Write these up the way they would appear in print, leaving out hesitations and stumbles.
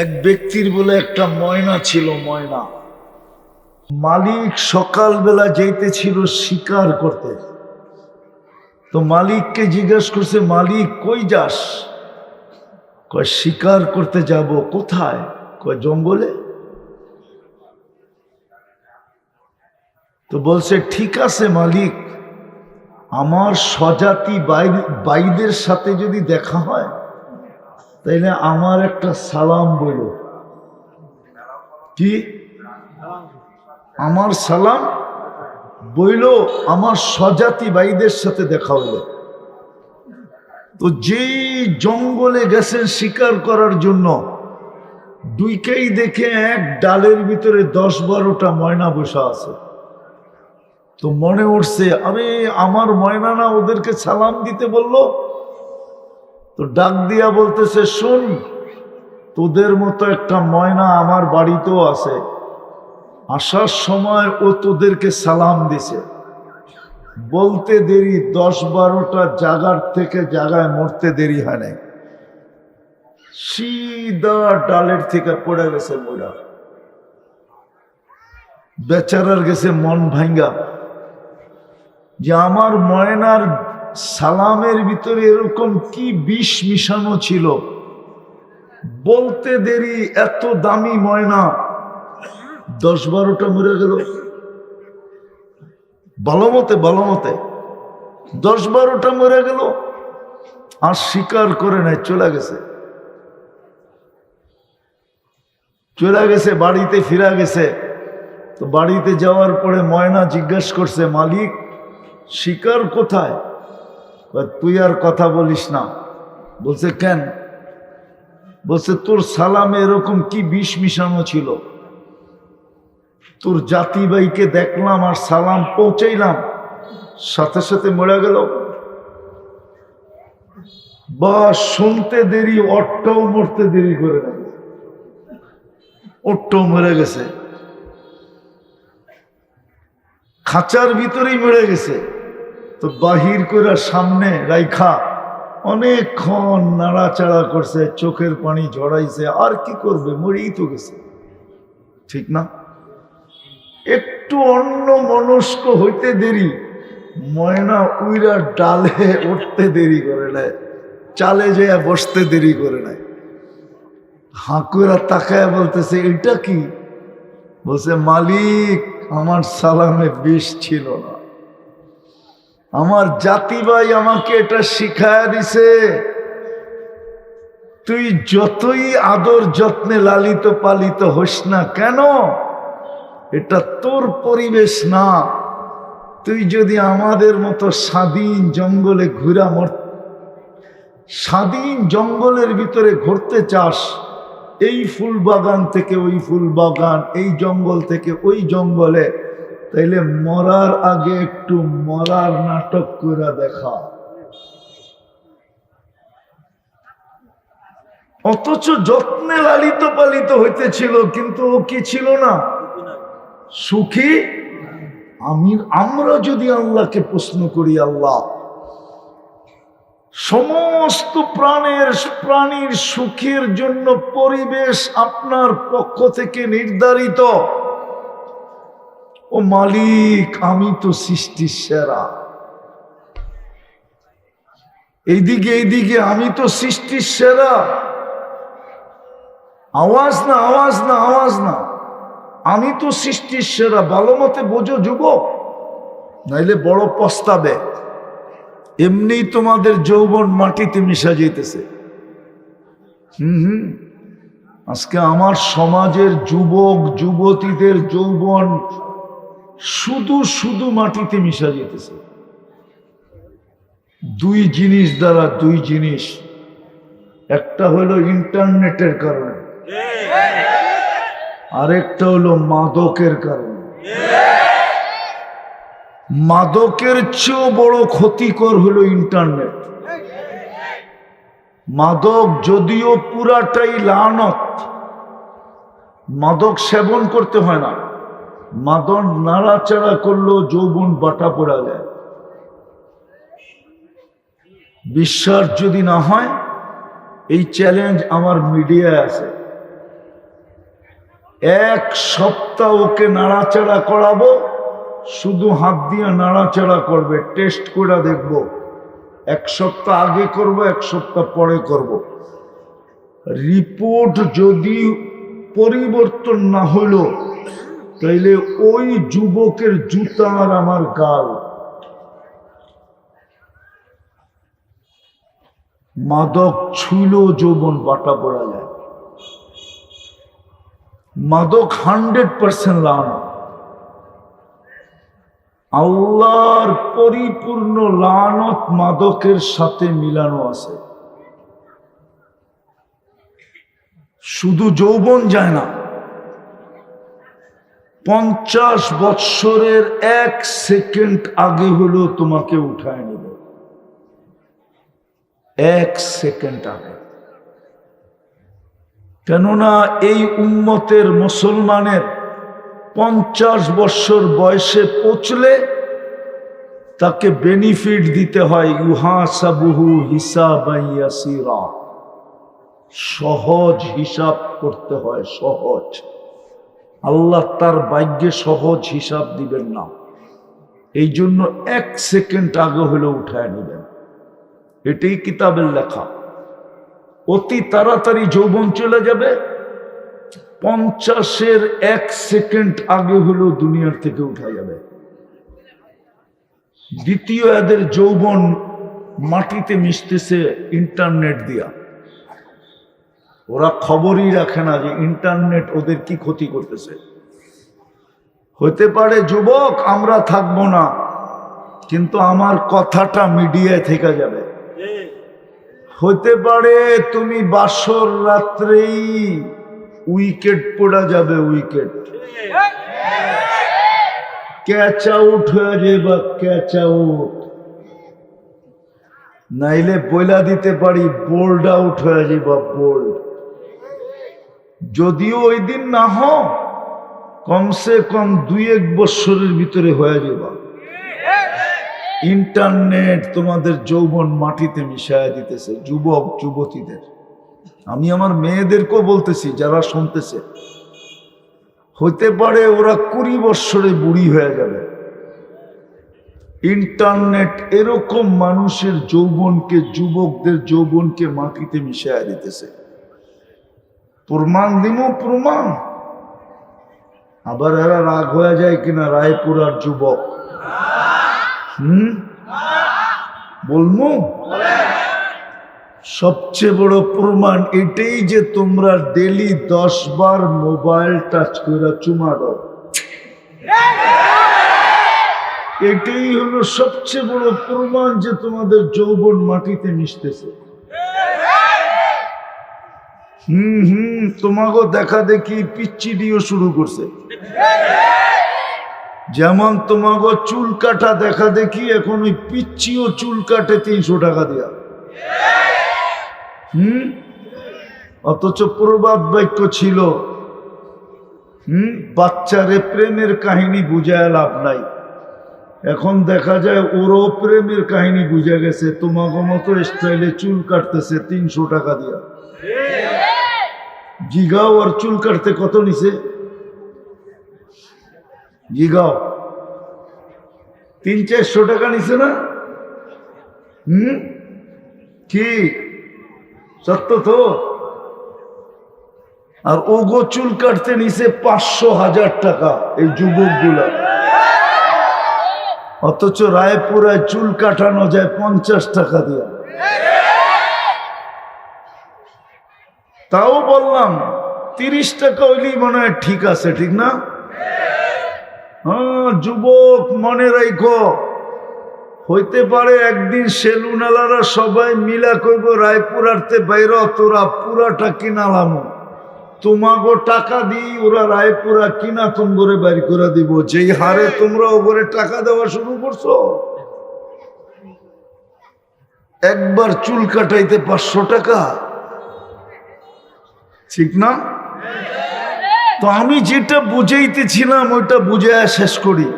এক ব্যক্তির বলে একটা ময়না ছিল। ময়না মালিক সকালবেলা যাইতেছিল শিকার করতে। তো মালিককে জিজ্ঞাসা করছে, মালিক কই যাস? কয় শিকার করতে যাব। কোথায়? কয় জঙ্গলে। তো বলছে ঠিক আছে মালিক, আমার স্বজাতি বাইদের সাথে যদি দেখা হয় তাইলে আমার একটা সালাম বইল। কি আমার সালাম বইল, আমার স্বজাতি ভাইদের সাথে দেখা হলো। তো যেই জঙ্গলে গেছেন শিকার করার জন্য, দুইকেই দেখে এক ডালের ভিতরে 10-12টা ময়না বসা আছে। তো মনে উঠছে, আরে আমার ময়না না ওদেরকে সালাম দিতে বলল। তো ডাক দিয়া বলতেছে, শোন, তোদের মতো একটা ময়না আমার বাড়িতেও আছে। আসার সময় ও তোদেরকে সালাম দিছে। বলতে দেরি 10-12টা জায়গার থেকে জায়গায় মরতে দেরি হয় নাই, সিধা ডালের থেকে পড়ে গেছে ময়না। বেচারার গেছে মন ভাঙ্গা যে আমার ময়নার সালামের ভিতরে এরকম কি বিষ মিশানো ছিল। বলতে দেরি এত দামি ময়না 10-12টা মরে গেল। ভালো মতে 10-12টা মরে গেল। আর স্বীকার করে নাই, চলে গেছে বাড়িতে ফিরা গেছে। তো বাড়িতে যাওয়ার পরে ময়না জিজ্ঞাসা করছে, মালিক শিকার কোথায়? তুই আর কথা বলিস না। বলছে কেন? বলছে তোর সালামে এরকম কি বিষ মিশানো ছিল। তোর জাতি ভাইকে দেখলাম আর সালাম পৌঁছাইলাম, সাথে সাথে মরে গেল। বা শুনতে দেরি, ওরটাও মরতে দেরি করে নাই, ওরটাও মরে গেছে, খাঁচার ভিতরেই মরে গেছে। তো বাহির করে সামনে রাইখা অনেকক্ষণ নাড়াচাড়া করছে, চোখের পানি ঝরাইছে। আর কি করবে, মরেই তো গেছে, ঠিক না? একটু অন্য মনস্ক হইতে দেরি, ময়না উইরা ডালে উঠতে দেরি করে নাই, চালে যেয়ে বসতে দেরি করে নাই। হাঁকুরা তাকায় বলতেছে, এটা কি? বলছে, মালিক আমার সালামে বিষ ছিল না, আমার জাতি ভাই আমাকে এটা শিখায়া দিছে। তুই যতই আদর যত্নে লালিত পালিত হোস না কেন, এটা তোর পরিবেশ না। তুই যদি আমাদের মতো স্বাধীন জঙ্গলে স্বাধীন জঙ্গলের ভিতরে ঘুরতে চাস, এই ফুল বাগান থেকে ওই ফুল বাগান, এই জঙ্গল থেকে ওই জঙ্গলে, তাইলে মরার আগে একটু মরার নাটক করে দেখা। অথচ যত্নে লালিত পালিত হইতেছিল, কিন্তু ও কি ছিল না? সুখী। আমরা যদি আল্লাহকে প্রশ্ন করি, আল্লাহ সমস্ত প্রাণীর সুখের জন্য পরিবেশ আপনার পক্ষ থেকে নির্ধারিত, ও মালিক আমি তো সৃষ্টির সেরা, এইদিকে আমি তো সৃষ্টির সেরা। আওয়াজ না, আমি তো সৃষ্টির সেরা। ভালো মতে বোঝো যুবক, নাইলে বড় পস্তাবে। এমনি তোমাদের যৌবন মাটিতে মিশা যেতেছে। আজকে আমার সমাজের যুবক যুবতীদের যৌবন শুধু মাটিতে মিশা যেতেছে। দুই জিনিস, একটা হলো ইন্টারনেটের কারণে, আরেকটা হলো মাদকের কারণে। মাদকের চেয়েও বড় ক্ষতিকর হলো ইন্টারনেট। মাদক যদিও পুরাটাই লানত, মাদক সেবন করতে হয় না, মাদক নাড়াচাড়া করলেও যৌবন বাটা পড়া যায়। বিশ্বাস যদি না হয়, এই চ্যালেঞ্জ আমার মিডিয়ায় আছে, এক সপ্তাহ ওকে নাড়াচাড়া করাবো, শুধু হাত দিয়ে নাড়াচাড়া করবে, টেস্ট করে দেখবো। এক সপ্তাহ আগে করব, এক সপ্তাহ পরে করব। রিপোর্ট যদি পরিবর্তন না হলো, তাইলে ওই যুবকের জুতা আর আমার গাল। মাদক ছুইল যৌবন বাটা পড়া যায়। মাদক 100% লানত। আল্লাহর পরিপূর্ণ লানত মাদকের সাথে মিলানো আছে। শুধু যৌবন যায় না, 50 বৎসরের 1 সেকেন্ড আগে হলো তোমাকে উঠায় নেবে। 1 সেকেন্ড আগে। কেননা এই উম্মতের মুসলমানের 50 বৎসর বয়সে পৌঁছলে তাকে বেনিফিট দিতে হয়। ইউহাসাবুহু হিসাবান ইয়াসিরা, সহজ হিসাব করতে হয়, সহজ। আল্লাহ তার ভাগ্যে সহজ হিসাব দিবেন না, এই জন্য 1 সেকেন্ড আগে হলে উঠায় নেবেন। এটাই কিতাবের লেখা। অতি তাড়াতাড়ি যৌবন চলে যাবে, 50-এর 1 সেকেন্ড আগে হলেও দুনিয়ার থেকে উঠা যাবে। দ্বিতীয়, এদের যৌবন মাটিতে মিশতেছে ইন্টারনেট দিয়া। ওরা খবরই রাখে না যে ইন্টারনেট ওদের কি ক্ষতি করতেছে। হতে পারে যুবক আমরা থাকবো না, কিন্তু আমার কথাটা মিডিয়ায় থেকে যাবে। হতে পারে তুমি বাসর রাত্রেই উইকেট পড়া যাবে, উইকেট ক্যাচ আউট হয়ে যাবে, ক্যাচ আউট। নাইলে বইলা দিতে পারি বোল্ড আউট হয়ে যাবে, বোল্ড। যদিও ওই দিন না হোক, কমসে কম 2-1 বৎসরের ভিতরে হয়ে যাবে। ইন্টারনেট তোমাদের যৌবন মাটিতে মিশায় দিতেছে, যুবক যুবতীদের। আমি আমার মেয়েদেরকেও বলতেছি যারা শুনতেছে, হতে পারে ওরা 20 বৎসরে বুড়ি হয়ে যাবে। ইন্টারনেট এরকম মানুষের যৌবনকে, যুবকদের যৌবনকে মাটিতে মিশায় দিতেছে। প্রমাণ দিমু, প্রমাণ। আবার এরা রাগ হয়ে যায় কিনা, রায়পুরার যুবক। বলবো সবচেয়ে বড় প্রমাণ এটাই যে তোমরা ডেলি 10 বার মোবাইল টাচ করে চুমা দাও। এটাই হলো সবচেয়ে বড় প্রমাণ যে তোমাদের যৌবন মাটিতে মিশতেছে। তোমাকে দেখা দেখি পিচ্চিডিও শুরু করছে। যেমন তোমাকে চুল কাটা দেখা দেখি এখন ওই পিচ্চিও চুল কাটে 300 টাকা দিয়া। অথচ প্রবাদ বাক্য ছিল, বাচ্চারে প্রেমের কাহিনী বুঝায় লাভ নাই। এখন দেখা যায় ওরও প্রেমের কাহিনী বুঝে গেছে, তোমাকে মতো স্টাইলে চুল কাটতেছে 300 টাকা দিয়া। জিগাও আর চুল কাটতে কত নিছে? জিগাও 300-400 টাকা নিছে না? কি সত্য তো? আর ওগো চুল কাটতে নিছে 500-1000 টাকা এই যুবকগুলা। অথচ রায়পুরায় চুল কাটানো যায় 50 টাকা দিয়া। তাও বললাম 30 টাকা হইলেই মনে হয় ঠিক আছে, ঠিক না? হ্যাঁ যুবক মনে রাখো, হইতে পারে একদিন সেলুনালারা সবাই মিলা কইব রায়পুর আরতে বাইর, তোরা পুরাটা কিনালাম, তোমাগো টাকা দিই ওরা রায়পুরা কিনা তোমরে বাইর করে দিব। যেই হারে তোমরা ওপরে টাকা দেওয়া শুরু করছো, একবার চুল কাটাইতে 500 টাকা, ঠিক না? তো আমি যেটা বুঝাইতেছিলাম ওইটা বুঝায় শেষ করি।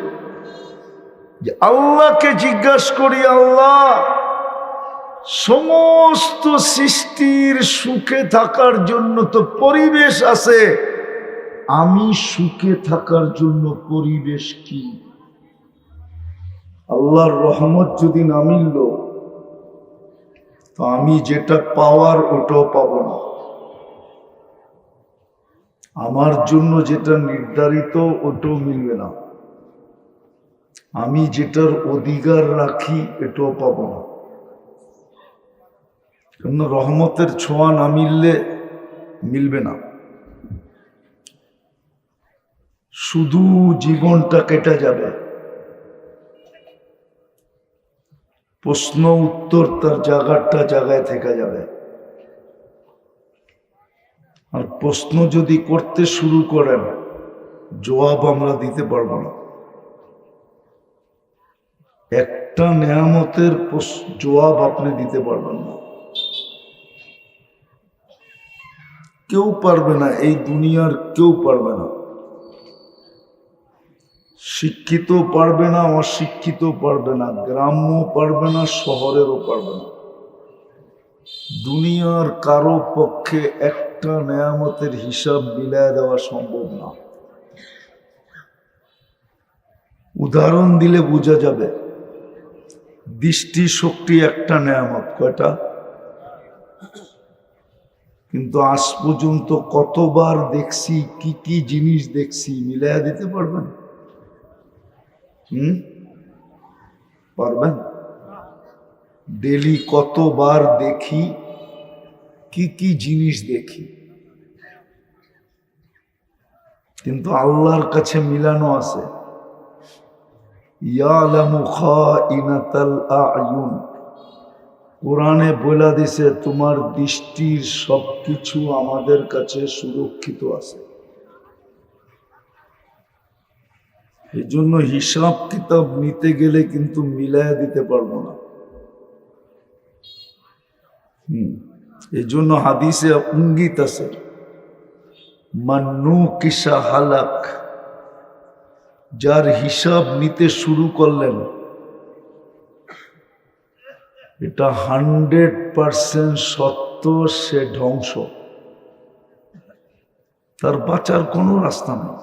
আল্লাহকে জিজ্ঞাসা করি, আল্লাহ সমস্ত সৃষ্টির সুখে থাকার জন্য তো পরিবেশ আছে, আমি সুখে থাকার জন্য পরিবেশ কি? আল্লাহর রহমত যদি না মিলল তো আমি যেটা পাওয়ার ওটাও পাবো না। আমার জন্য যেটা নির্ধারিত ওটাও মিলবে না। আমি যেটার অধিকার রাখি এটাও পাবো না। কারণ রহমতের ছোঁয়া না মিললে মিলবে না। শুধু জীবনটা কেটে যাবে, প্রশ্ন উত্তর তার জায়গায় থেকে যাবে। আর প্রশ্ন যদি করতে শুরু করেন জবাব আমরা দিতে পারবো না। একটা নেয়ামতের জবাব আপনি দিতে পারবেন না, কেউ পারবে না, এই দুনিয়ার কেউ পারবে না। শিক্ষিত পারবে না, অশিক্ষিত পারবে না, গ্রাম্য পারবে না, শহরেরও পারবে না। দুনিয়ার কারো পক্ষে একটা নেয়ামতের হিসাব মিলায় দেওয়া সম্ভব না। উদাহরণ দিলে বোঝা যাবে। দৃষ্টি শক্তি একটা নেয়ামত, কয়টা? কিন্তু আজ পর্যন্ত কতবার দেখছি, কি কি জিনিস দেখছি, মিলাইয়া দিতে পারবেন? পারবেন? ডেলি কতবার দেখি, কি কি জিনিস দেখি, কিন্তু আল্লাহর কাছে মিলানো আছে। ইয়ালামু খাইনাতাল আয়ুন, কোরআনে বলে দিছে তোমার দৃষ্টির সবকিছু আমাদের কাছে সুরক্ষিত আছে। এই জন্য হিসাব কিতাব নিতে গেলে কিন্তু মিলাইয়া দিতে পারবো না। এই জন্য হাদিসে ইঙ্গিত আছে, মান্নু কিসা হালাক, যার হিসাব নিতে শুরু করলেন এটা 100% সত্য, সে ধ্বংস, তার বাঁচার কোনো রাস্তা নেই।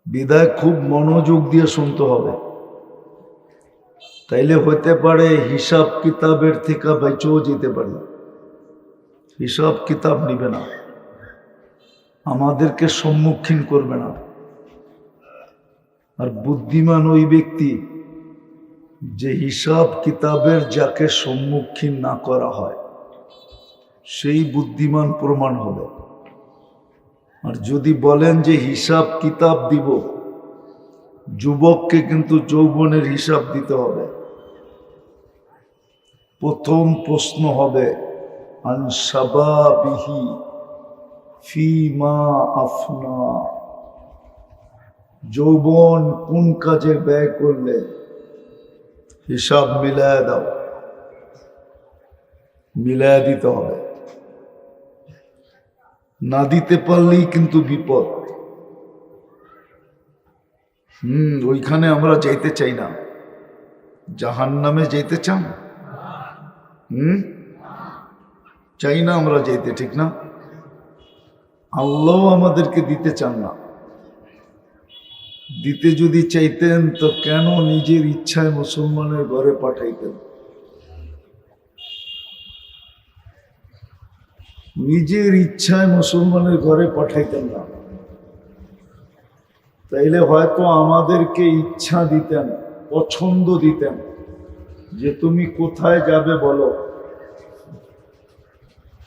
বিদায় খুব মনোযোগ দিয়ে শুনতে হবে, তাইলে হইতে পারে হিসাব কিতাবের থেকে বেঁচেও যেতে পারি। হিসাব কিতাব নিবে না, আমাদেরকে সম্মুখীন করবে না। আর বুদ্ধিমান ওই ব্যক্তি যে হিসাব কিতাবের যাকে সম্মুখীন না করা হয়, সেই বুদ্ধিমান প্রমাণ হবে। আর যদি বলেন যে হিসাব কিতাব দিব, যুবককে কিন্তু যৌবনের হিসাব দিতে হবে। প্রথম প্রশ্ন হবে আন শাবাবিহি ফিমা আফনা, যৌবন কোন কাজে ব্যয় করলে, হিসাব মিলায় দাও, মিলায় দিতে হবে। না দিতে পারলেই কিন্তু বিপদ। ওইখানে আমরা যাইতে চাই না। জাহান্নামে যাইতে চান? চাই না আমরা যাইতে, ঠিক না? আল্লাহ আমাদেরকে দিতে চান না। দিতে যদি চাইতেন তো কেন নিজের ইচ্ছায় মুসলমানের ঘরে পাঠাইতেন? নিজের ইচ্ছায় মুসলমানের ঘরে পাঠাইতেন না, তাইলে হয়তো আমাদেরকে ইচ্ছা দিতেন, পছন্দ দিতেন যে তুমি কোথায় যাবে বলো।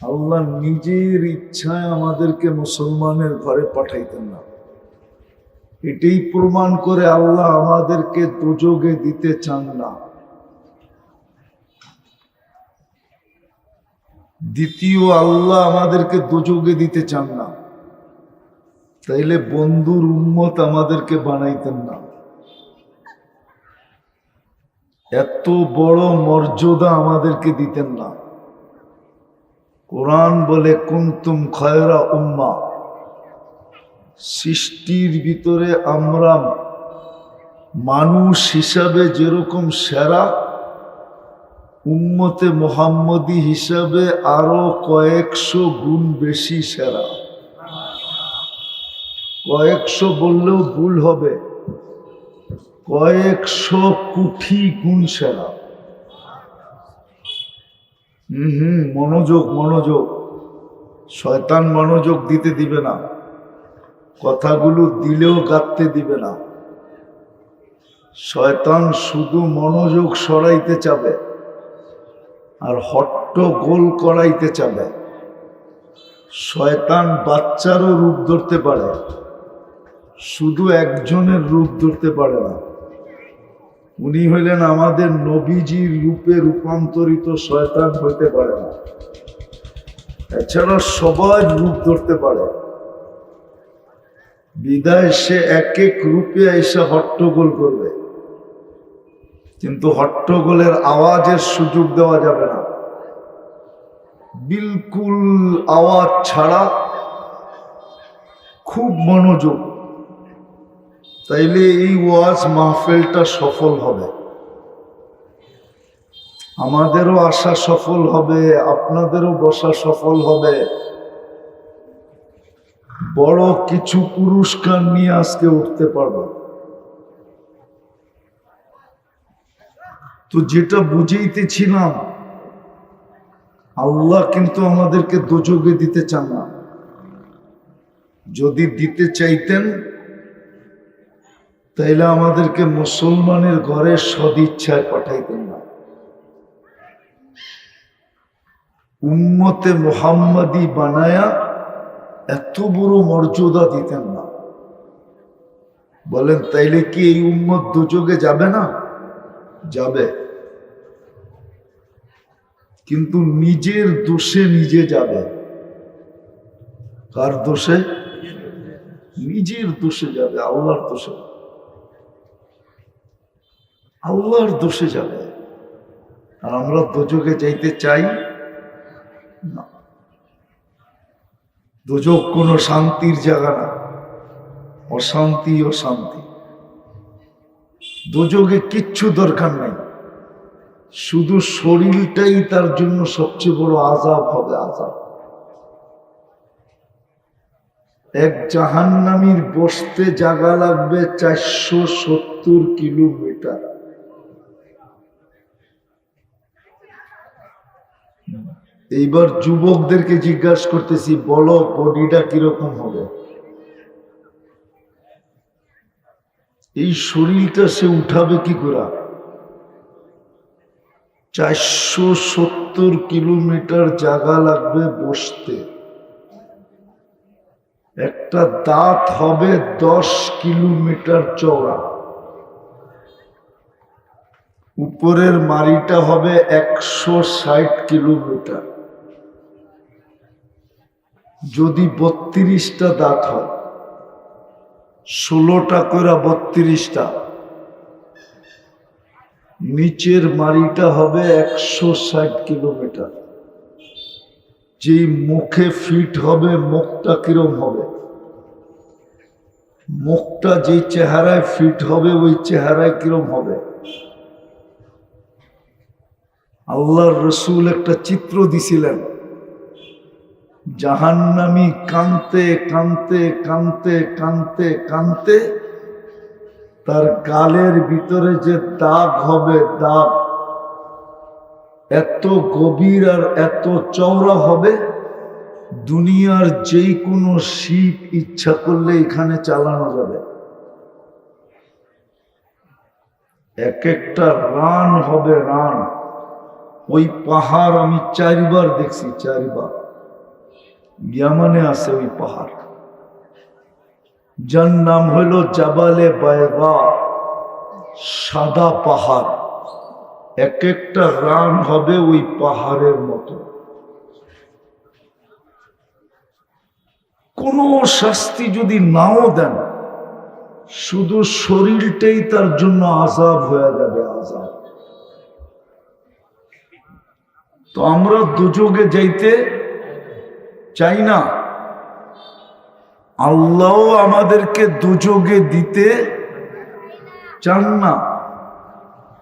আল্লাহ নিজের ইচ্ছায় আমাদেরকে মুসলমানের ঘরে পাঠাইতেন না। এটাই প্রমাণ করে আল্লাহ আমাদেরকে দোজখে দিতে চান না। দ্বিতীয়, আল্লাহ আমাদেরকে দোজখে দিতে চান না, তাইলে বন্ধুর উম্মত আমাদেরকে বানাইতেন না। এত বড় মর্যাদা আমাদেরকে দিতেন না। কোরআন বলে কুনতুম খায়রা উম্মাহ, সৃষ্টির ভিতরে আমরা মানুষ হিসাবে যেরকম সেরা, উম্মতে মুহাম্মদী হিসাবে আরো কয়েকশো গুণ বেশি সেরা। কয়েকশো বললেও ভুল হবে, কয়েকশো কোটি গুণ সেরা। মনোযোগ মনোযোগ, শয়তান মনোযোগ দিতে দিবে না, কথাগুলো দিলেও গাঁথতে দিবে না। শয়তান শুধু মনোযোগ সরাইতে চাবে আর হট্টগোল করাইতে চাবে। শয়তান বাচ্চারও রূপ ধরতে পারে, শুধু একজনের রূপ ধরতে পারে না। উনি হইলেন আমাদের নবীজির রূপে রূপান্তরিত, শয়তান হইতে পারে না। এছাড়া সবাই রূপ ধরতে পারে। বিদায় সে এক এক রূপে এসে হট্টগোল করবে, কিন্তু হট্টগোলের আওয়াজের সুযোগ দেওয়া যাবে না। বিলকুল আওয়াজ ছাড়া খুব মনোযোগ, তাইলে এই ওয়াজ মাহফিলটা সফল হবে। আমাদেরও আসা সফল হবে, আপনাদেরও বসা সফল হবে। বড় কিছু পুরস্কার নিয়ে আজকে উঠতে পারবো। তো যেটা বুঝাইতেছিলাম, আল্লাহ কিন্তু আমাদেরকে দোজখে দিতে চান না। যদি দিতে চাইতেন তাইলে আমাদেরকে মুসলমানের ঘরে সদিচ্ছায় পাঠাইতেন না, উম্মতে মুহাম্মাদি বানায়া এত বড় মর্যাদা দিতেন না। বলেন তাইলে কি এই উম্মত দোজখে যাবে না? যাবে, কিন্তু নিজের দোষে নিজে যাবে। কার দোষে? নিজের দোষে যাবে, আল্লাহর দোষে। আল্লাহর দোষে যাবে। আর আমরা দোজখে যাইতে চাই না। দোজখ কোনো শান্তির জায়গা না, অশান্তি ও শান্তি। দোজখে কিচ্ছু দরকার নাই, শুধু শরীরটাই তার জন্য সবচেয়ে বড় আযাব হবে, আযাব। এক জাহান্নামীর বসতে জায়গা লাগবে 470 কিলোমিটার। এইবার যুবকদেরকে জিজ্ঞাসা করতেছি, বলো বডিটা কিরকম হবে? এই শরীরটা সে উঠাবে কি করে? 470 কিলোমিটার জায়গা লাগবে বসতে। একটা দাঁত হবে 10 কিলোমিটার চওড়া, উপরের মাড়িটা হবে 160 কিলোমিটার। যদি 32টা দাঁত হয়, 16টা করে 32টা, নিচের মাড়িটা হবে 160 কিলোমিটার। যেই মুখে ফিট হবে, মুখটা কিরম হবে? মুখটা যেই চেহারায় ফিট হবে ওই চেহারায় কিরম হবে? আল্লাহর রসুল একটা চিত্র দিছিলেন, জাহান্নামী কানতে কানতে কানতে কানতে কানতে তার গালের ভিতরে যে দাগ হবে, দাগ এত গভীর আর এত চওড়া হবে, দুনিয়ার যেই কোনো শিপ ইচ্ছা করলে এখানে চালানো যাবে। এক একটা রান হবে, রান। ওই পাহাড় আমি 4 বার দেখছি, 4 বার। ইয়ামানে আছে ওই পাহাড়, যার নাম হইল জাবালে বায়দা, সাদা পাহাড়। এক একটা রান হবে ওই পাহাড়ের মতো। কোনো শাস্তি যদি নাও দেন, শুধু শরীরটাই তার জন্য আযাব হয়ে যাবে, আযাব। তো আমরা দোজখে যাইতে চাই না, আল্লাহ আমাদেরকে দোজখে দিতে চান না।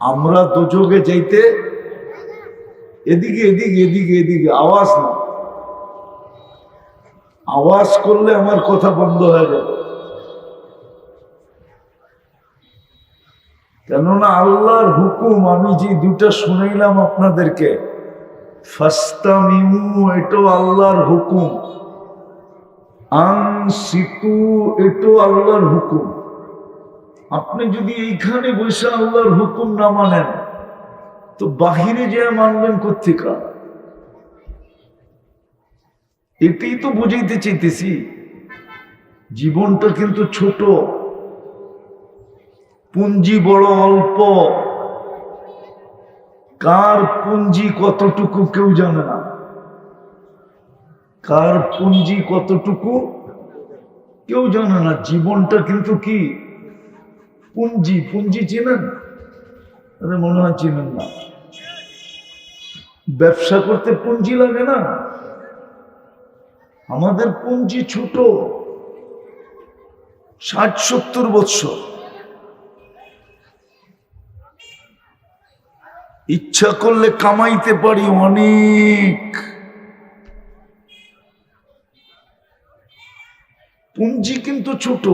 আমরা দোজখে যাইতে, এদিকে এদিকে এদিকে এদিকে আওয়াজ না, আওয়াজ করলে আমার কথা বন্ধ হয়ে যাবে। কেননা আল্লাহর হুকুম আমি যে দুটা শুনাইলাম আপনাদেরকে, ফাস্তামিউ এটাও আল্লাহর হুকুম, আনসিতু এটাও আল্লাহর হুকুম। আপনি যদি এইখানে বসে আল্লাহর হুকুম না মানেন তো বাহিরে যে মানবেন কোত্থেকে? এটাই তো বুঝাইতে চাইতেছি। জীবনটা কিন্তু ছোট, পুঞ্জি বড় অল্প। কার পুঞ্জি কতটুকু কেউ জানে না, কার পুঞ্জি কতটুকু কেউ জানে না। জীবনটা কিন্তু কি পুঞ্জি, পুঞ্জি চেনেন? আরে মনে হয় চেনেন না। ব্যবসা করতে পুঞ্জি লাগে না? আমাদের পুঞ্জি ছোট, 60-70 বছর। ইচ্ছা করলে কামাইতে পারি অনেক। পুঞ্জি কিন্তু ছোট,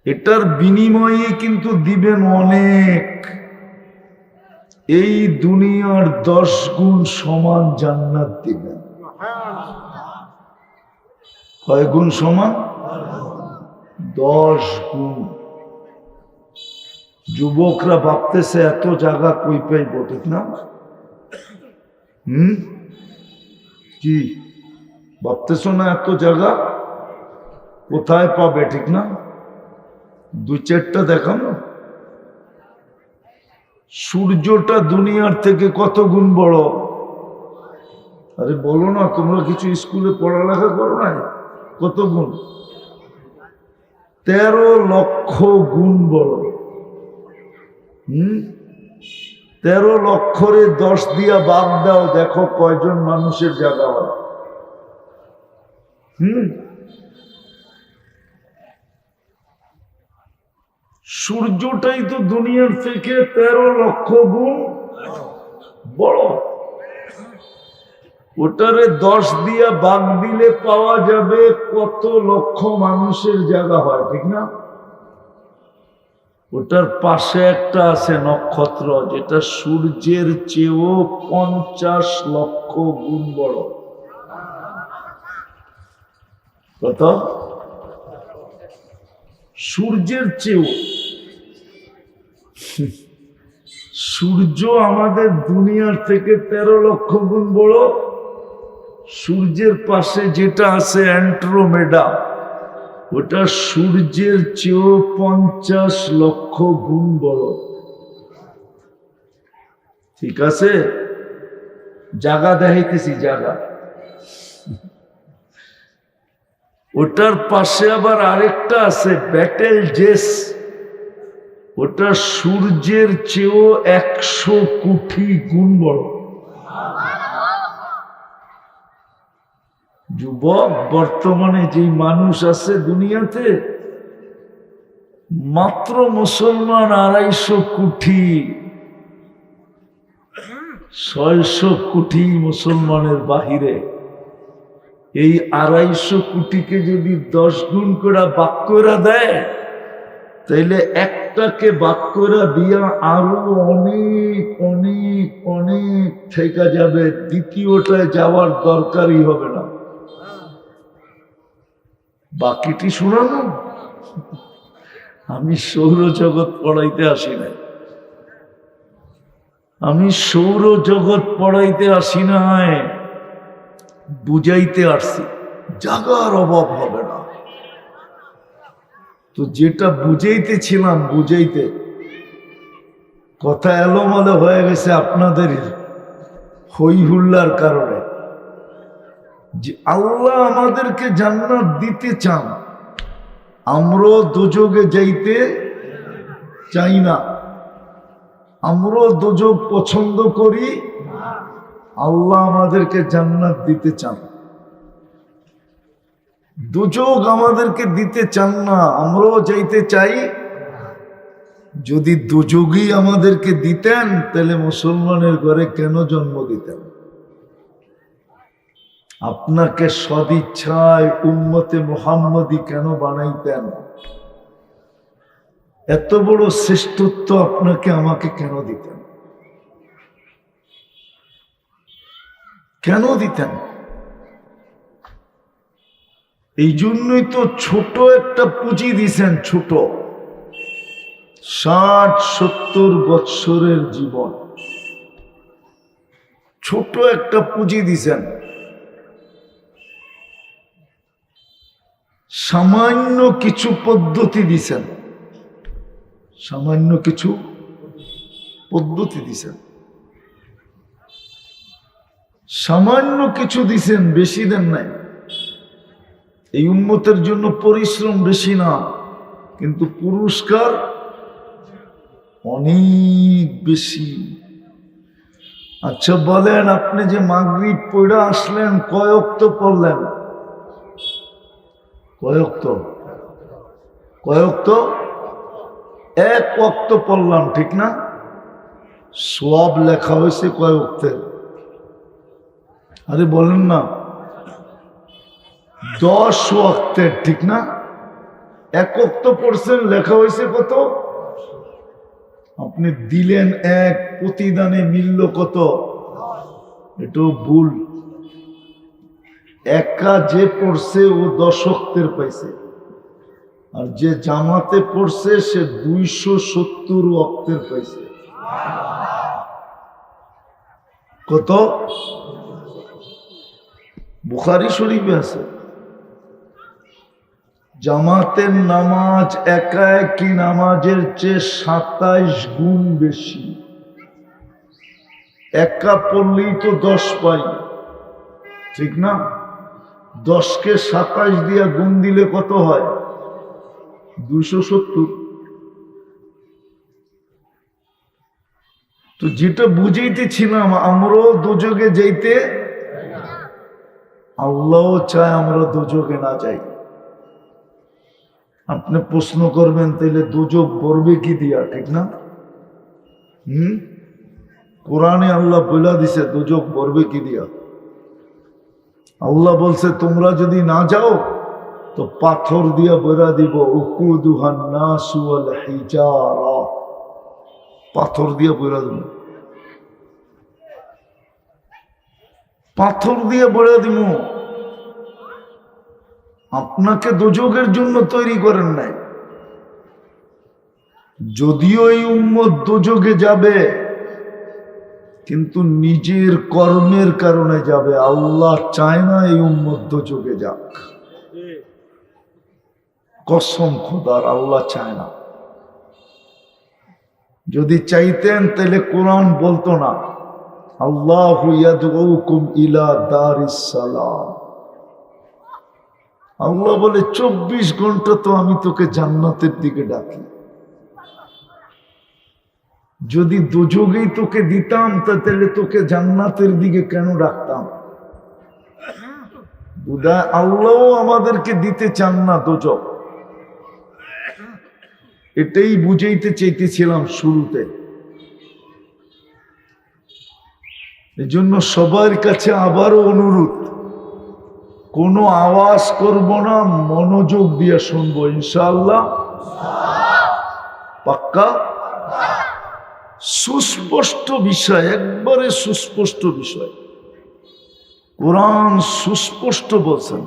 এটার বিনিময়ে কিন্তু দিবেন অনেক। এই দুনিয়ার 10 গুণ সমান জান্নাত দিবেন। কয় গুণ সমান? 10 গুণ। যুবকরা ভাবতেছে এত জায়গা কই পাইব, ঠিক না? কি ভাবতেছ না? এত জায়গা কোথায় পাবে, ঠিক না? 2-4টা দেখানো। সূর্যটা দুনিয়ার থেকে কত গুণ বড়? আরে বলো না, তোমরা কিছু স্কুলে পড়ালেখা করো না? কত গুণ? 13 লক্ষ গুণ বড়। 13 লক্ষরে 10 দিয়া বাদ দাও, দেখো কয়জন মানুষের জায়গা হয়। সূর্যটাই তো দুনিয়ার থেকে 13 লক্ষ গুণ বড়। ওটারে 10 দিয়া ভাগ দিলে পাওয়া যাবে কত লক্ষ মানুষের জায়গা হয়, ঠিক না? ওটার পাশে একটা আছে নক্ষত্র, যেটা সূর্যের চেয়েও 50 লক্ষ গুণ বড়। কত? সূর্যের চেয়েও। সূর্য আমাদের দুনিয়ার থেকে 13 লক্ষ গুণ বড়। সূর্যের পাশে যেটা আছে অ্যান্ড্রোমেডা, ওটা সূর্যের চেয়েও 50 লক্ষ গুণ বড়। ঠিক আছে, জায়গা দেখাইতেছি, জায়গা। ওটার পাশে আবার আরেকটা আছে ব্যাটেল জেস, ওটা সূর্যের চেয়েও 100 কোটি গুণ বড়। যুবক, বর্তমানে যে মানুষ আছে দুনিয়াতে, মাত্র মুসলমান 250 কোটি। 600 কোটি মুসলমানের বাহিরে। এই 250 কোটিকে যদি 10 গুণ করে ভাগ করে দেয়, তাইলে একটাকে ভাগ করে দিয়া আরো অনেক অনেক অনেক থেকে যাবে। দ্বিতীয়টায় যাওয়ার দরকারই হবে না। বাকিটি শুনানো। আমি সৌরজগৎ পড়াইতে আসি নাই, আমি সৌরজগৎ পড়াইতে আসি নাই, বুঝাইতে আসছি জাগার অভাব হবে না। তো যেটা বুঝাইতেছিলাম, বুঝাইতে কথা এলোমেলো হয়ে গেছে আপনাদের হই হুল্লার কারণে। যে আল্লাহ আমাদেরকে জান্নাত দিতে চান, আমরাও দোজখে যাইতে চাই না। আমরাও দোজখ পছন্দ করি, আল্লাহ আমাদেরকে জান্নাত দিতে চান। দোজখ আমাদেরকে দিতে চান না, আমরাও যাইতে চাই। যদি দোজখই আমাদেরকে দিতেন, তাহলে মুসলমানের ঘরে কেন জন্ম দিতেন? আপনাকে সদিচ্ছায় উম্মতে মুহাম্মদী কেন বানাইতেন? এত বড় শ্রেষ্ঠত্ব আপনাকে আমাকে কেন দিতেন? কেন দিতেন? এই জন্যই তো ছোট একটা পুঁজি দিছেন, ছোট 60-70 বৎসরের জীবন, ছোট একটা পুঁজি দিছেন। সামান্য কিছু পদ্ধতি দিছেন, সামান্য কিছু পদ্ধতি দিছেন, সামান্য কিছু দিছেন, বেশি দেন নাই। এই উম্মতের জন্য পরিশ্রম বেশি না, কিন্তু পুরস্কার অনেক বেশি। আচ্ছা বলেন, আপনি যে মাগরিব পড়ে আসলেন কয় ওয়াক্ত পড়লেন? কয় ওয়াক্ত? কয় ওয়াক্ত? এক ওয়াক্ত পড়লাম, ঠিক না? সওয়াব লেখা হয়েছে কয় ওয়াক্তের? আরে বলেন না, 10 ওয়াক্তের, ঠিক না? এক ওয়াক্ত পড়ছেন, লেখা হয়েছে কত? আপনি দিলেন এক, প্রতিদানে মিলল কত? এটাও ভুল। একা যে পড়ছে ও 10 ওয়াক্তের পাইছে, আর যে জামাতে পড়ছে সে 270 ওয়াক্তের পাইছে। কত? বুখারী শরীফে আছে, জামাতের নামাজ একা একই নামাজের চেয়ে 27 গুণ বেশি। একা পড়লেই তো 10 পাই, ঠিক না? 10কে 27 দিয়া গুণ দিলে কত হয়? 270। তো যেটা বুঝাইতেছিলাম, আমরাও দোজগে যাইতে, আল্লাহ চায় আমরা দোজগে না যাই। আপনি প্রশ্ন করবেন, তাইলে দোজক ভরবে কি দিয়া, ঠিক না? কোরআনে আল্লাহ বলে দিছে দোজক ভরবে কি দিয়া। আল্লাহ বলছে তোমরা যদি না যাও তো পাথর দিয়া বেড়া দিব, উকুদুহান নাসু ওয়াল হিজারা, পাথর দিয়া বেড়া দিব, পাথর দিয়ে বেড়া দিব। আপনাকে দোজকের জন্য তৈরি করেন নাই। যদিও এই উম্মত দোজকে যাবে, কিন্তু নিজের কর্মের কারণে যাবে। আল্লাহ চায় না এই উম্মত দোজকে যাক, কসম খোদার, আল্লাহ চায় না। যদি চাইতেন তাহলে কোরআন বলতো না আল্লাহু ইয়াদউকুম ইলা দারিস সালাম। আল্লাহ বলে 24 ঘন্টা তো আমি তোকে জান্নাতের দিকে ডাকি। যদি দোজকেই তোকে দিতাম তাহলে তোকে জান্নাতের দিকে কেন ডাকতাম? বুঝা, আল্লাহ আমাদেরকে দিতে চান না দোজক। এটাই বুঝাইতে চাইতেছিলাম শুরুতে। এজন্য সবার কাছে আবারও অনুরোধ, কোনো আওয়াজ করব না, মনোযোগ দিয়ে শুনবো ইনশাআল্লাহ। পাক্কা? সুস্পষ্ট বিষয়, একবারে সুস্পষ্ট বিষয়। কোরআন সুস্পষ্ট বলছেন,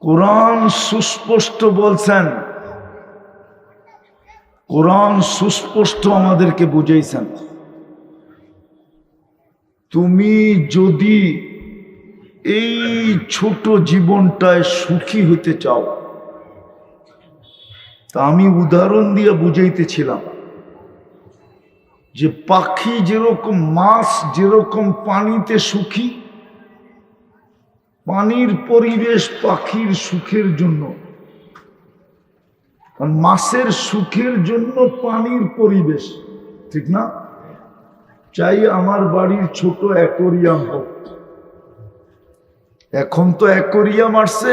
কোরআন সুস্পষ্ট বলছেন, কোরআন সুস্পষ্ট আমাদেরকে বুঝাইছেন। তুমি যদি এই ছোট জীবনটায় সুখী হতে চাও, তা আমি উদাহরণ দিয়ে বুঝাইতেছিলাম যে পাখি যেরকম, মাছ যেরকম পানিতে সুখী, পানির পরিবেশ পাখির সুখের জন্য, কারণ মাছের সুখের জন্য পানির পরিবেশ, ঠিক না? চাই আমার বাড়ির ছোট অ্যাকোরিয়াম হোক। এখন তো অ্যাকোরিয়াম আসছে,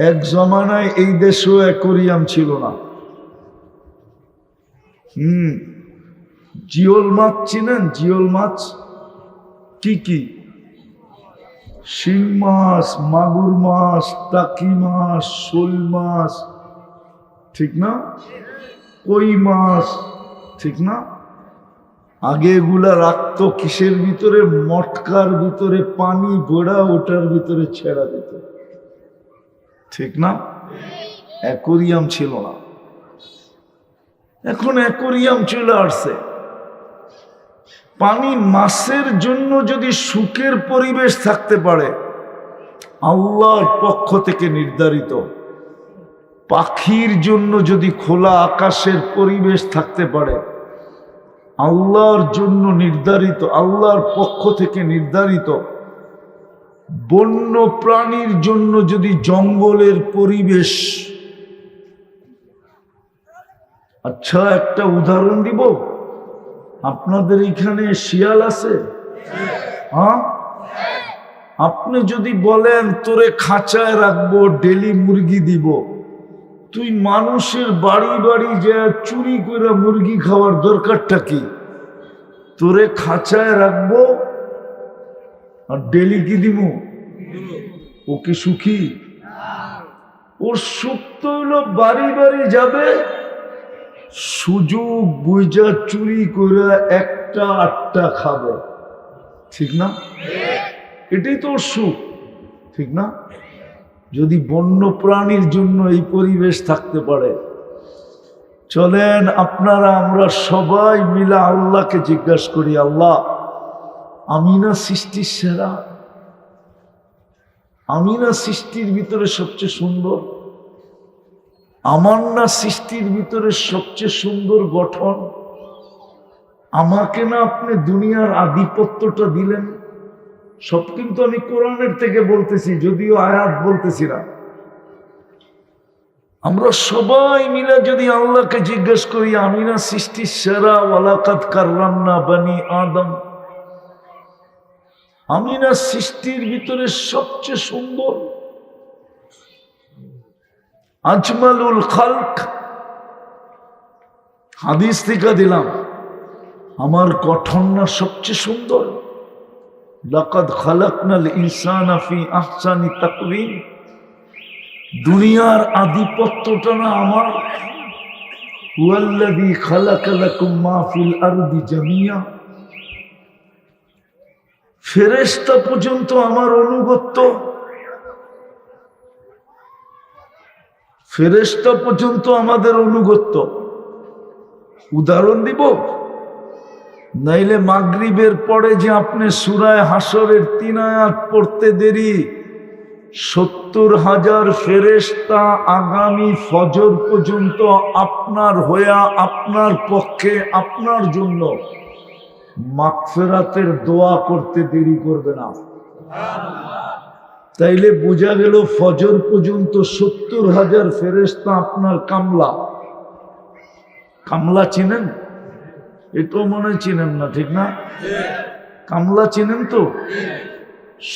এক জমানায় এই দেশেও অ্যাকোরিয়াম ছিল না। জিওল মাছ চিনেন? জিওল মাছ কি কি? শিং মাছ, মাগুর মাছ, টাকি মাছ, শোল মাছ, ঠিক না? কই মাছ, ঠিক না? আগে এগুলা রাখতো কিসের ভিতরে? মটকার ভিতরে পানি ভরা, ওটার ভিতরে ছেড়া দিত, ঠিক না? অ্যাকোরিয়াম ছিল না, এখন অ্যাকোরিয়াম চলে আসছে। পানি মাছের জন্য যদি সুখের পরিবেশ থাকতে পারে আল্লাহর পক্ষ থেকে নির্ধারিত, পাখির জন্য যদি খোলা আকাশের পরিবেশ থাকতে পারে আল্লাহর জন্য নির্ধারিত, আল্লাহর পক্ষ থেকে নির্ধারিত, বন্য প্রাণীর জন্য যদি জঙ্গলের পরিবেশ। আচ্ছা, একটা উদাহরণ দিব। আপনাদের এখানে শিয়াল আছে? হ্যাঁ, আপনি যদি বলেন তোরে খাঁচায় রাখবো, ডেলি মুরগি দিব, তুই মানুষের বাড়ি বাড়ি যা চুরি করে মুরগি খাওয়ার দরকারটা কি? তোরে খাঁচায় রাখবো আর ডেলি কি দিব? ও কি সুখী? ওর সুখ তো হলো বাড়ি বাড়ি যাবে, সুযোগ বুঝা চুরি করে একটা আটটা খাবে, ঠিক না? এটাই তো ওর সুখ, ঠিক না? যদি বন্য প্রাণীর জন্য এই পরিবেশ থাকতে পারে, চলেন আপনারা আমরা সবাই মিলে আল্লাহকে জিজ্ঞাসা করি, আল্লাহ আমি না সৃষ্টির সেরা? আমি না সৃষ্টির ভিতরে সবচেয়ে সুন্দর? আমার না সৃষ্টির ভিতরে সবচেয়ে সুন্দর গঠন? আমাকে না আপনি দুনিয়ার আধিপত্যটা দিলেন? সব কিন্তু আমি কোরআনের থেকে বলতেছি, যদিও আয়াত বলতেছি না। আমরা সবাই মিলে যদি আল্লাহকে জিজ্ঞেস করি, আমি না সৃষ্টির সেরা? ওয়ালাকাদ কাররামনা বানি আদম, আমি না সৃষ্টির ভিতরে সবচেয়ে সুন্দর? আজমালুল খালক, হাদিস থেকে দিলাম, আমার গঠন না সবচেয়ে সুন্দর? লাকাদ খালাকনাল ইনসানা ফি আহসানি তাকওয়িম, দুনিয়ার আধিপত্যটা না আমার? হুয়াল্লাযী খালাকা লাকুম মা ফিল আরদি জামিয়া, ফেরেশতা পর্যন্ত আমার অনুগত্য, ফেরেশতা পর্যন্ত আমাদের অনুগত্য। উদাহরণ দিব, নাইলে মাগরিবের পরে যে আপনি সূরা হাশরের 3 আয়াত পড়তে দেরি, 70,000 ফেরেশতা আগামী ফজর পর্যন্ত আপনার হইয়া, আপনার পক্ষে, আপনার জন্য মাগফিরাতের দোয়া করতে দেরি করবে না। তাইলে বোঝা গেল ফজর পর্যন্ত 70,000 ফেরেশতা আপনার কামলা। কামলা চিনেন? এটাও মনে চিনেন না, ঠিক না? কামলা চিনেন তো?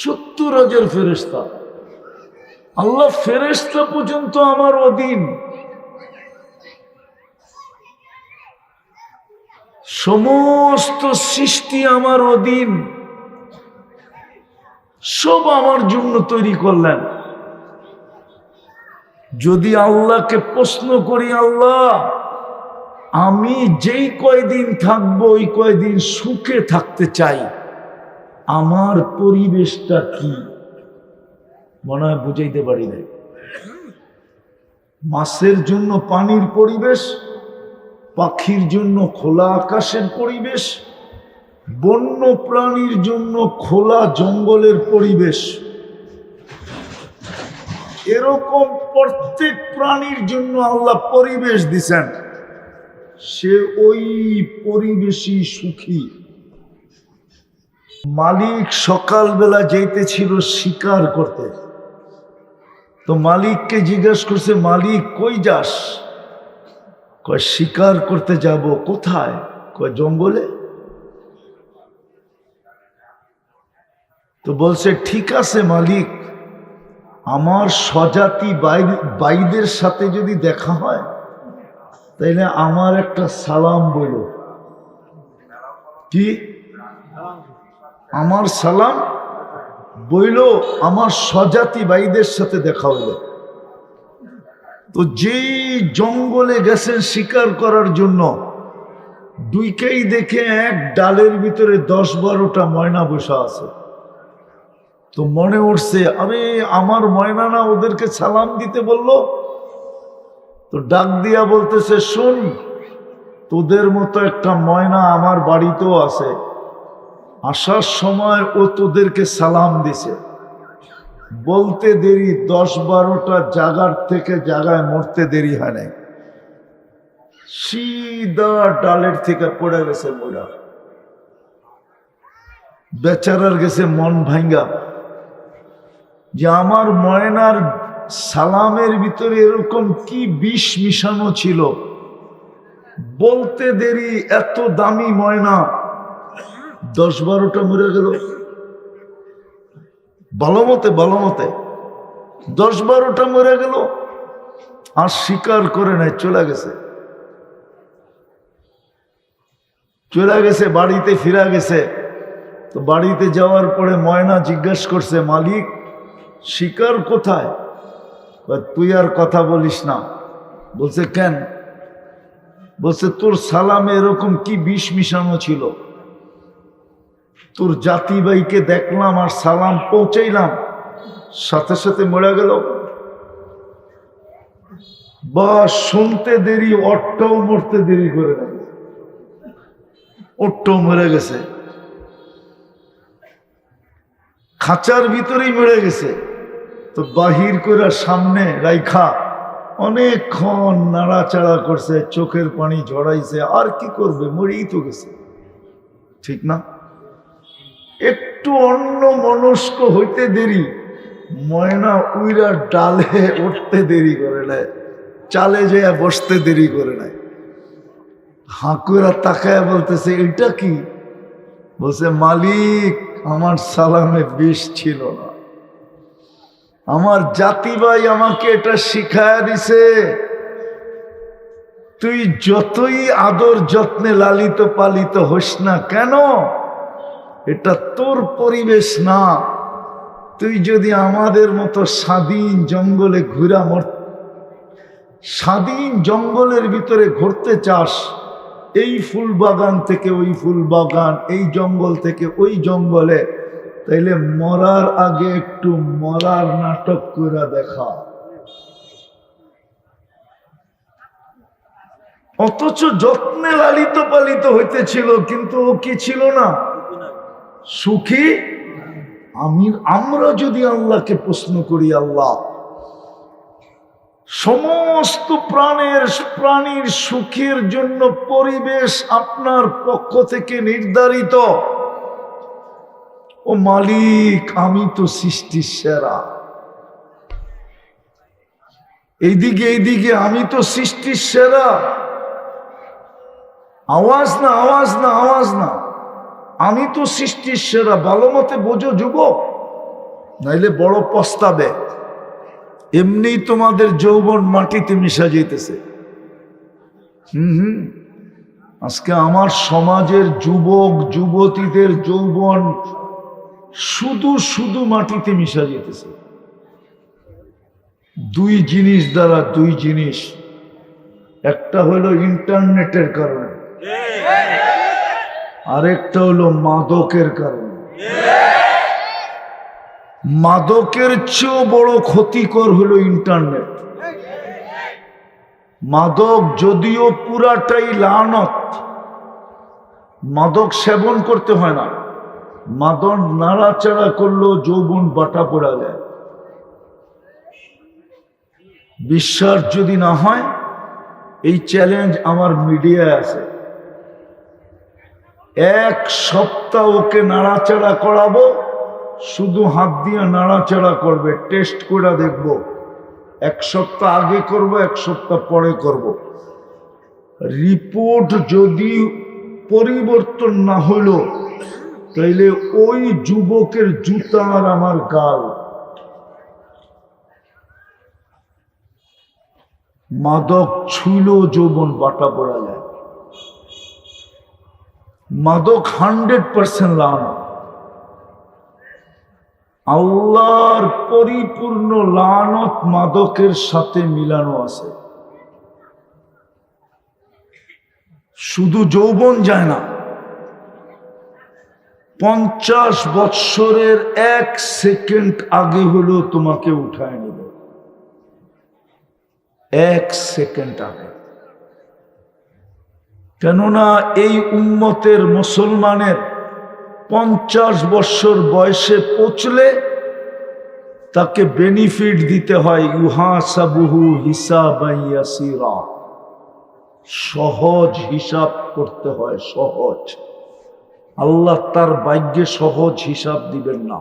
70,000 ফেরেশতা, আল্লাহ ফেরেশতা পর্যন্ত আমার অধীন। সমস্ত সৃষ্টি আমার অধীন, সব আমার জন্য তৈরি করলেন। যদি আল্লাহকে প্রশ্ন করি, আল্লাহ আমি যেই কয়দিন থাকবো ওই কয়দিন সুখে থাকতে চাই, আমার পরিবেশটা কি? মনে হয় বুঝাইতে পারি নাই। মাছের জন্য পানির পরিবেশ, পাখির জন্য খোলা আকাশের পরিবেশ, বন্য প্রাণীর জন্য খোলা জঙ্গলের পরিবেশ। এরকম প্রত্যেক প্রাণীর জন্য আল্লাহ পরিবেশ দিছেন, সে ওই পরিবেশই সুখী। মালিক সকালবেলা যাইতেছিল শিকার করতে, তো মালিককে জিজ্ঞাসা করছে, মালিক কই যাস? কয় শিকার করতে যাব। কোথায়? কয় জঙ্গলে। তো বলছে ঠিক আছে মালিক, আমার স্বজাতি বাইদের সাথে যদি দেখা হয় তাইলে আমার একটা সালাম বলো। কি? আমার সালাম বইল আমার স্বজাতি ভাইদের সাথে দেখা হইলো। তো যেই জঙ্গলে গেছেন শিকার করার জন্য, দুইকেই দেখে এক ডালের ভিতরে 10-12টা ময়না বসা আছে। তো মনে উঠছে, আরে আমার ময়না না, ওদেরকে সালাম দিতে বললো। তো ডাক দিয়া বলতেছে, শোন, তোদের মতো একটা ময়না আমার বাড়িতেও আছে, আসার সময় ও তোদেরকে সালাম দিছে। বলতে দেরি 10-12টা জায়গার থেকে জায়গায় মরতে দেরি হয় নাই, সিধা ডালের থেকে পড়ে গেছে ময়না। বেচারার গেছে মন ভাঙ্গা যে আমার ময়নার সালামের ভিতরে এরকম কি বিষ মিশানো ছিল। বলতে দেরি এত দামি ময়না 10-12টা মরে গেল। ভালো মতে 10-12টা মরে গেল, আর স্বীকার করে নাই, চলে গেছে বাড়িতে ফিরা গেছে। তো বাড়িতে যাওয়ার পরে ময়না জিজ্ঞাসা করছে, মালিক শিকার কোথায়? তুই আর কথা বলিস না। বলছে কেন? বলছে তোর সালামে এরকম কি বিষ মিশানো ছিল। তোর জাতি ভাইকে দেখলাম আর সালাম পৌঁছাইলাম, সাথে সাথে মরে গেল। বা শুনতে দেরি, ওরটাও মরতে দেরি করে নাই, ওরটাও মরে গেছে, খাঁচার ভিতরেই মরে গেছে। তো বাহির করে সামনে রাইখা অনেকক্ষণ নাড়াচাড়া করছে, চোখের পানি ঝরাইছে, আর কি করবে, মরেই তো গেছে, ঠিক না? একটু অন্য মনস্ক হইতে দেরি, ময়না উইরা ডালে উঠতে দেরি করে নাই, চালে যেয়ে বসতে দেরি করে নাই। হাঁকুরা তাকায় বলতেছে, এটা কি? বলছে, মালিক আমার সালামে বিষ ছিল না, আমার জাতি ভাই আমাকে এটা শিখায়া দিছে। তুই যতই আদর যত্নে লালিত পালিত হোস না কেন, এটা তোর পরিবেশ না। তুই যদি আমাদের মতো স্বাধীন জঙ্গলে স্বাধীন জঙ্গলের ভিতরে ঘুরতে চাস, এই ফুল বাগান থেকে ওই ফুল বাগান, এই জঙ্গল থেকে ওই জঙ্গলে, তাইলে মরার আগে একটু মরার নাটক করে দেখা। অথচ যত্নে লালিত পালিত হইতেছিল, কিন্তু ও কি ছিল না? সুখী। আমরা যদি আল্লাহকে প্রশ্ন করি, আল্লাহ সমস্ত প্রাণীর সুখের জন্য পরিবেশ আপনার পক্ষ থেকে নির্ধারিত, ও মালিক আমি তো সৃষ্টির সেরা, এইদিকে আমি তো সৃষ্টির সেরা। আওয়াজ না, আমি তো সৃষ্টির সেরা। ভালো মতে বোঝো যুবক, নাইলে বড় পস্তাবে। এমনি তোমাদের যৌবন মাটিতে মিশা যেতেছে। আজকে আমার সমাজের যুবক যুবতীদের যৌবন শুধু মাটিতে মিশা যেতেছে। দুই জিনিস, একটা হলো ইন্টারনেটের কারণে, আরেকটা হলো মাদকের কারণে। মাদকের চেয়েও বড় ক্ষতিকর হলো ইন্টারনেট। মাদক যদিও পুরাটাই লানত, মাদক সেবন করতে হয় না, মাদক নাড়াচাড়া করলেও যৌবন বাটা পড়া যায়। বিশ্বাস যদি না হয়, এই চ্যালেঞ্জ আমার মিডিয়ায় আছে। 1 সপ্তাহ ওকে নাড়াচাড়া করাবো, শুধু হাত দিয়ে নাড়াচাড়া করবে, টেস্ট করে দেখব। 1 সপ্তাহ আগে করব, 1 সপ্তাহ পরে করব। রিপোর্ট যদি পরিবর্তন না হলো, তাইলে ওই যুবকের জুতা আর আমার গাল। মাদক ছুঁলেও যৌবন বাটা পড়া যায়। মাদক 100% লাগানো। আল্লাহর পরিপূর্ণ লানত মাদকের সাথে মিলানো আছে। শুধু যৌবন যায় না, 50 বৎসরের 1 সেকেন্ড আগে হলেও তোমাকে উঠায় নেবে, 1 সেকেন্ড আগে। কেননা এই উম্মতের মুসলমানের 50 বৎসর বয়সে পৌঁছলে তাকে বেনিফিট দিতে হয়, ইউহাসাবুহু হিসাবান ইয়াসীরা, সহজ হিসাব করতে হয়, সহজ। আল্লাহ তার ভাগ্যে সহজ হিসাব দিবেন না,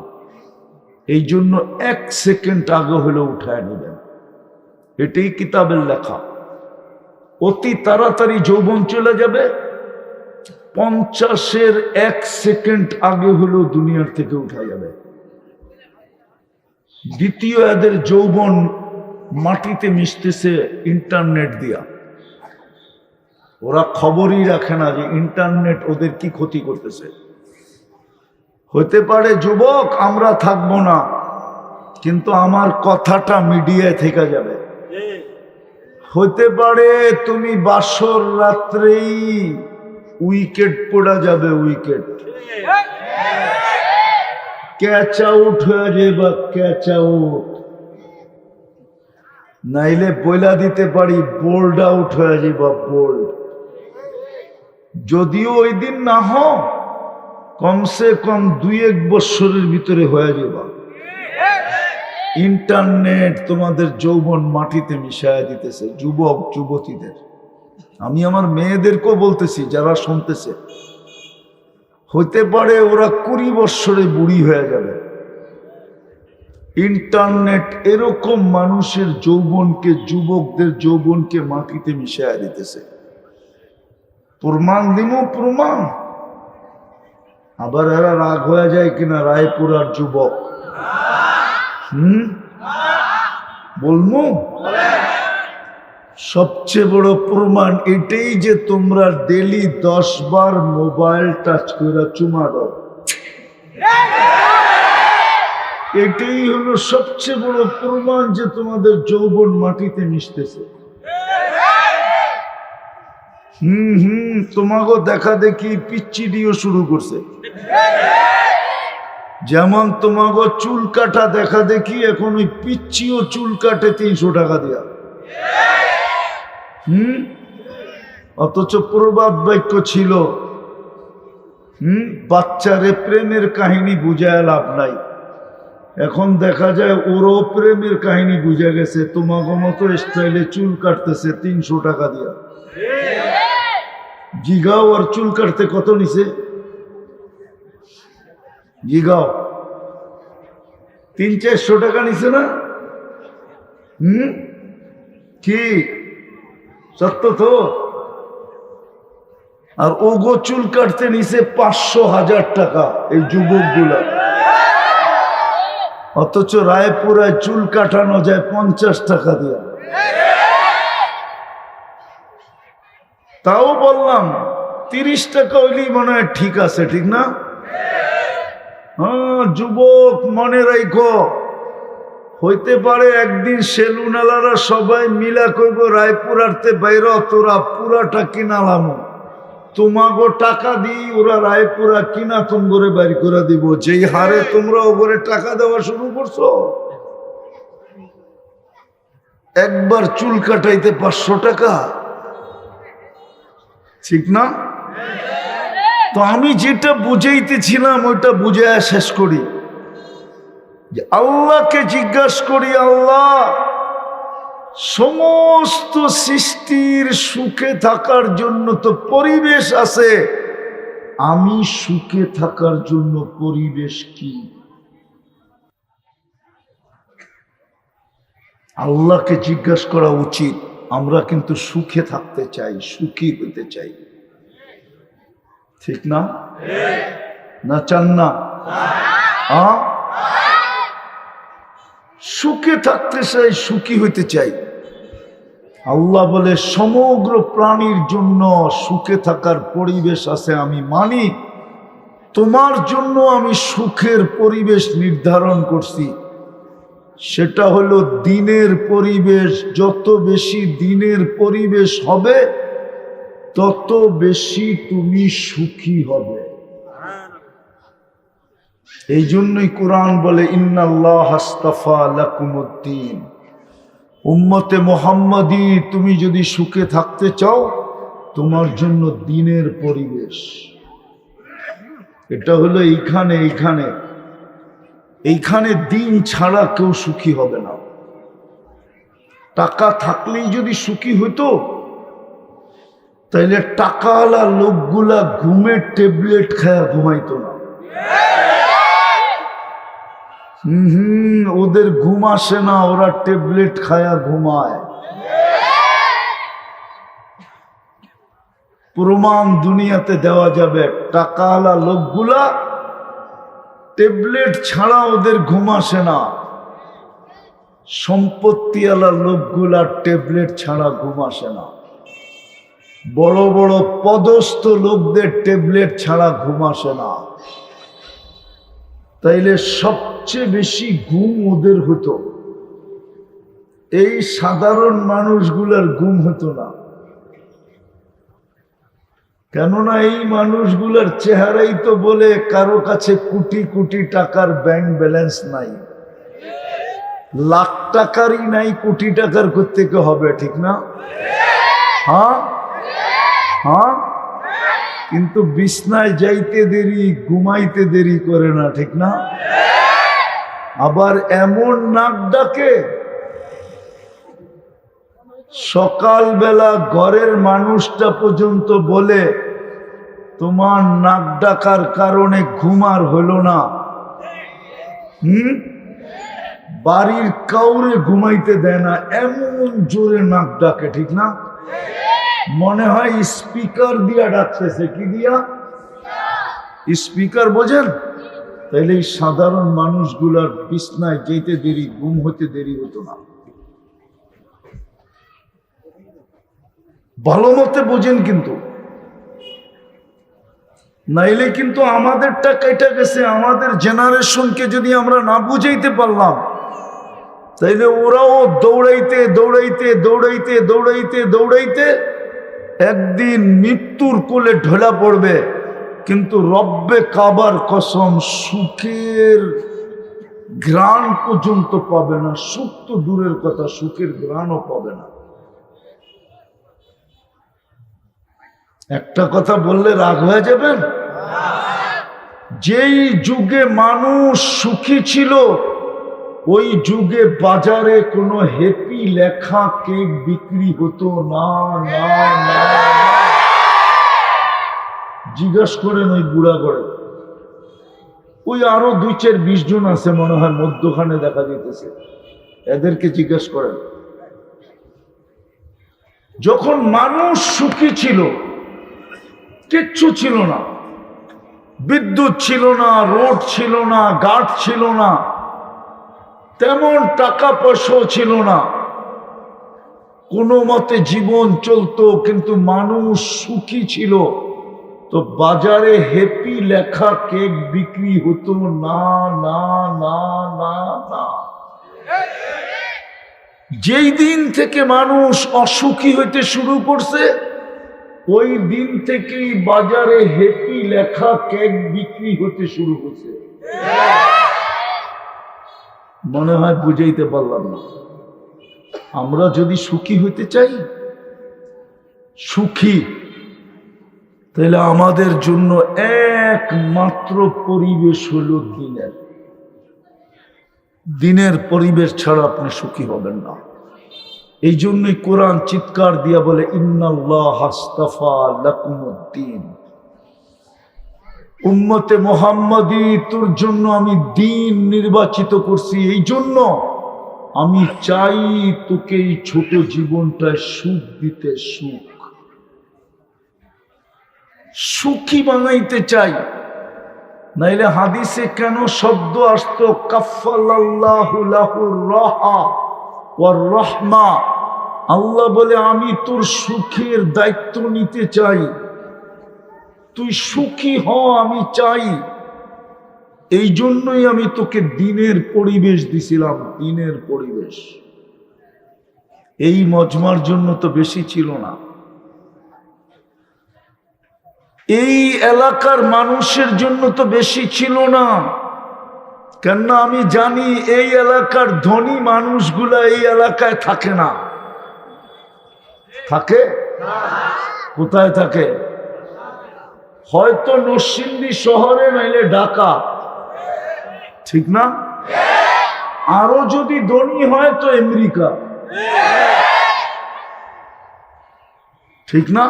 এই জন্য 1 সেকেন্ড আগে হলে উঠায় নেবেন। এটাই কিতাবের লেখা। অতি তাড়াতাড়ি যৌবন চলে যাবে, 50-এর 1 সেকেন্ড আগে হলেও দুনিয়ার থেকে উঠা যাবে। দ্বিতীয়, এদের যৌবন মাটিতে মিশতেছে ইন্টারনেট দিয়া। ওরা খবরই রাখে না যে ইন্টারনেট ওদের কি ক্ষতি করতেছে। হতে পারে যুবক আমরা থাকবো না, কিন্তু আমার কথাটা মিডিয়ায় থেকে যাবে। হতে পারে তুমি বাসর রাত্রেই উইকেট পড়া যাবে, উইকেট ক্যাচ আউট হয়ে যাবে, ক্যাচ আউট। নাইলে বইলা দিতে পারি বোল্ড আউট হয়ে যাবে, বোল্ড। যদিও ওই দিন না হোক, কমসে কম 2-1 বৎসরের ভিতরে হয়ে যাবে। ইন্টারনেট তোমাদের যৌবন মাটিতে মিশায় দিতেছে, যুবক যুবতীদের। আমি আমার মেয়েদেরকেও বলতেছি যারা শুনতেছে, হতে পারে ওরা 20 বৎসরে বুড়ি হয়ে যাবে। ইন্টারনেট এরকম মানুষের যৌবনকে, যুবকদের যৌবনকে মাটিতে মিশায় দিতেছে। প্রমাণ দিমু, প্রমাণ। আবার এরা রাগ হয়ে যায় কিনা রায়পুরার যুবক, বলবো? সবচেয়ে বড় প্রমাণ এটাই যে তোমরা ডেলি 10 বার মোবাইল টাচ করে চুমা দাও। এটাই হলো সবচেয়ে বড় প্রমাণ যে তোমাদের যৌবন মাটিতে মিশতেছে। তোমাকে দেখা দেখি পিচ্চিডিও শুরু করছে। যেমন তোমাকে চুল কাটা দেখা দেখি এখন ওই পিচ্চিও চুল কাটে 300 টাকা দিয়া। অথচ প্রবাদ বাক্য ছিল, বাচ্চারে প্রেমের কাহিনী বুঝায় লাভ নাই। এখন দেখা যায় ওরও প্রেমের কাহিনী বুঝে গেছে, তোমাকে মতো স্টাইলে চুল কাটতেছে 300 টাকা দিয়া। জিগাও আর চুল কাটতে কত নিছে? জিগাও 300-400 টাকা নিছে না? কি সত্য তো? আর ওগো চুল কাটতে নিছে 500,000 টাকা এই যুবকগুলা। অথচ রায়পুরায় চুল কাটানো যায় 50 টাকা দিয়া। তাও বললাম 30 টাকা হইলেই মনে হয় ঠিক আছে, ঠিক না? হ্যাঁ যুবক, মনে রাখো, হইতে পারে একদিন সেলুনালারা সবাই মিলা কইব রায়পুরাতে বাইর, তোরা পুরাটা কিনালাম, তোমাগো টাকা দিই ওরা রায়পুরা কিনা তোমরে বাইর করে দিব। যেই হারে তোমরা ওগরে টাকা দেওয়া শুরু করছো, একবার চুল কাটাইতে 500 টাকা, ঠিক না? তো আমি যেটা বুঝাইতেছিলাম ওইটা বুঝাইয়া শেষ করি। যে আল্লাহকে জিজ্ঞাসা করি, আল্লাহ সমস্ত সৃষ্টির সুখে থাকার জন্য তো পরিবেশ আছে, আমি সুখে থাকার জন্য পরিবেশ কি? আল্লাহকে জিজ্ঞাসা করা উচিত। আমরা কিন্তু সুখে থাকতে চাই, সুখী হতে চাই, ঠিক না? না চান না? সুখে থাকতে চাই, সুখী হইতে চাই। আল্লাহ বলে সমগ্র প্রাণীর জন্য সুখে থাকার পরিবেশ আছে, আমি মানি। তোমার জন্য আমি সুখের পরিবেশ নির্ধারণ করছি, সেটা হলো দিনের পরিবেশ। যত বেশি দিনের পরিবেশ হবে তত বেশি তুমি সুখী হবে। এই জন্যই কোরআন বলে ইন্নাল্লাহ আস্তাফা লাকুমুদ্দিন। উম্মতে মুহাম্মাদি, তুমি যদি সুখে থাকতে চাও তোমার জন্য দিনের পরিবেশ এটা হলো এইখানে দিন ছাড়া কেউ সুখী হবে না। টাকা থাকলেই যদি সুখী হতো তাইলে টাকাওয়ালা লোকগুলা ঘুমের ট্যাবলেট খায়া ঘুমাইতো না। ওদের ঘুম আসে না, ওরা ট্যাবলেট খায়া ঘুমায়। প্রমাণ দুনিয়াতে দেওয়া যাবে, টাকাওয়ালা লোকগুলা ট্যাবলেট ছাড়া ওদের ঘুম আসে না, সম্পত্তিওয়ালা লোকগুলা ট্যাবলেট ছাড়া ঘুম আসে না, বড় বড় পদস্থ লোকদের ট্যাবলেট ছাড়া ঘুম আসে না। তাইলে সবচেয়ে বেশি ঘুম ওদের হতো, এই সাধারণ মানুষগুলার ঘুম হতো না। কেননা এই মানুষগুলার চেহারাই তো বলে কারো কাছে কোটি কোটি টাকার ব্যাংক ব্যালেন্স নাই, লাখ টাকারই নাই, কোটি টাকার করতে হবে, ঠিক না? হ্যাঁ হ্যাঁ, কিন্তু বিছনায় যাইতে দেরি, ঘুমাইতে দেরি করে না, ঠিক না? আবার এমন নাক ডাকে সকালবেলা ঘরের মানুষটা পর্যন্ত বলে তোমার নাক ডাকার কারণে ঘুম আর হলো না। বাড়ির কাউরে ঘুমাইতে দেয় না, এমন জোরে নাক ডাকে, ঠিক না? মনে হয় স্পিকার দিয়া ডাকতেছে। কি দিয়া? স্পিকার, বোঝেন? তাইলে এই সাধারণ মানুষগুলার বিছনায় যেতে দেরি, ঘুম হতে দেরি হতো না। ভালো মতে বোঝেন কিন্তু, নাইলে কিন্তু আমাদেরটা কেটে গেছে। আমাদের জেনারেশনকে যদি আমরা না বুঝাইতে পারলাম তাইলে ওরাও দৌড়াইতে দৌড়াইতে দৌড়াইতে দৌড়াইতে দৌড়াইতে একদিন মৃত্যুর কোলে ঢোলা পড়বে, কিন্তু রব্বে কাবার কসম সুখের ঘ্রাণ পর্যন্ত পাবে না। সুখ তো দূরের কথা, সুখের ঘ্রাণও পাবে না। একটা কথা বললে রাগ হয়ে যাবেন, যেই যুগে মানুষ সুখী ছিল ওই যুগে বাজারে কোনো হ্যাপি লেখা কেক বিক্রি হতো না। না না, জিজ্ঞাসা করেন ওই বুড়া করে, ওই আরো 2-4-20 জন আছে মনে হয় মধ্যখানে দেখা যেতেছে, এদেরকে জিজ্ঞাসা করেন। যখন মানুষ সুখী ছিল কিচ্ছু ছিল না, বিদ্যুৎ ছিল না, রোড ছিল না, ঘাট ছিল না, তেমন টাকা পয়সাও ছিল না, কোনো মতে জীবন চলতো, কিন্তু মানুষ সুখী ছিল। তো বাজারে হ্যাপি লেখা কেক বিক্রি হতো না না না না না। যেই দিন থেকে মানুষ অসুখী হইতে শুরু করছে ওই দিন থেকেই বাজারে হ্যাপি লেখা কেক বিক্রি হতে শুরু করছে। মনে হয় বুঝাইতে পারলাম না। আমরা যদি সুখী হইতে চাই, সুখী, তাহলে আমাদের জন্য একমাত্র পরিবেশ হলো দিনের পরিবেশ ছাড়া আপনি সুখী হবেন না। এই জন্যই কোরআন চিৎকার দিয়া বলে ইন্নাল্লাহ আস্তাফা লাকুমুদ্দিন। উম্মতে মুহাম্মাদি, তোর জন্য আমি দিন নির্বাচিত করছি। এই জন্য আমি চাই তোকে এই ছোট জীবনটায় সুখ দিতে, সুখী বানাইতে চাই। নাইলে হাদিসে কেন শব্দ আসতো কাফফালাল্লাহু লাহুর রাহা ওয়ার রাহমা? আল্লাহ বলে আমি তোর সুখের দায়িত্ব নিতে চাই। তুই সুখী হ আমি চাই, এই জন্যই আমি তোকে দিনের পরিবেশ দিছিলাম, দিনের পরিবেশ। এই মজমার জন্য তো বেশি ছিল না, এই এলাকার মানুষের জন্য তো বেশি ছিল না। কেননা আমি জানি এই এলাকার ধনী মানুষগুলা এই এলাকায় থাকে না। থাকে? কোথায় থাকে? হয়তো নরসিংদী শহরে, নাইলে ঢাকা, ঠিক না? আরো যদি ধনী হয় তো আমেরিকা, ঠিক না?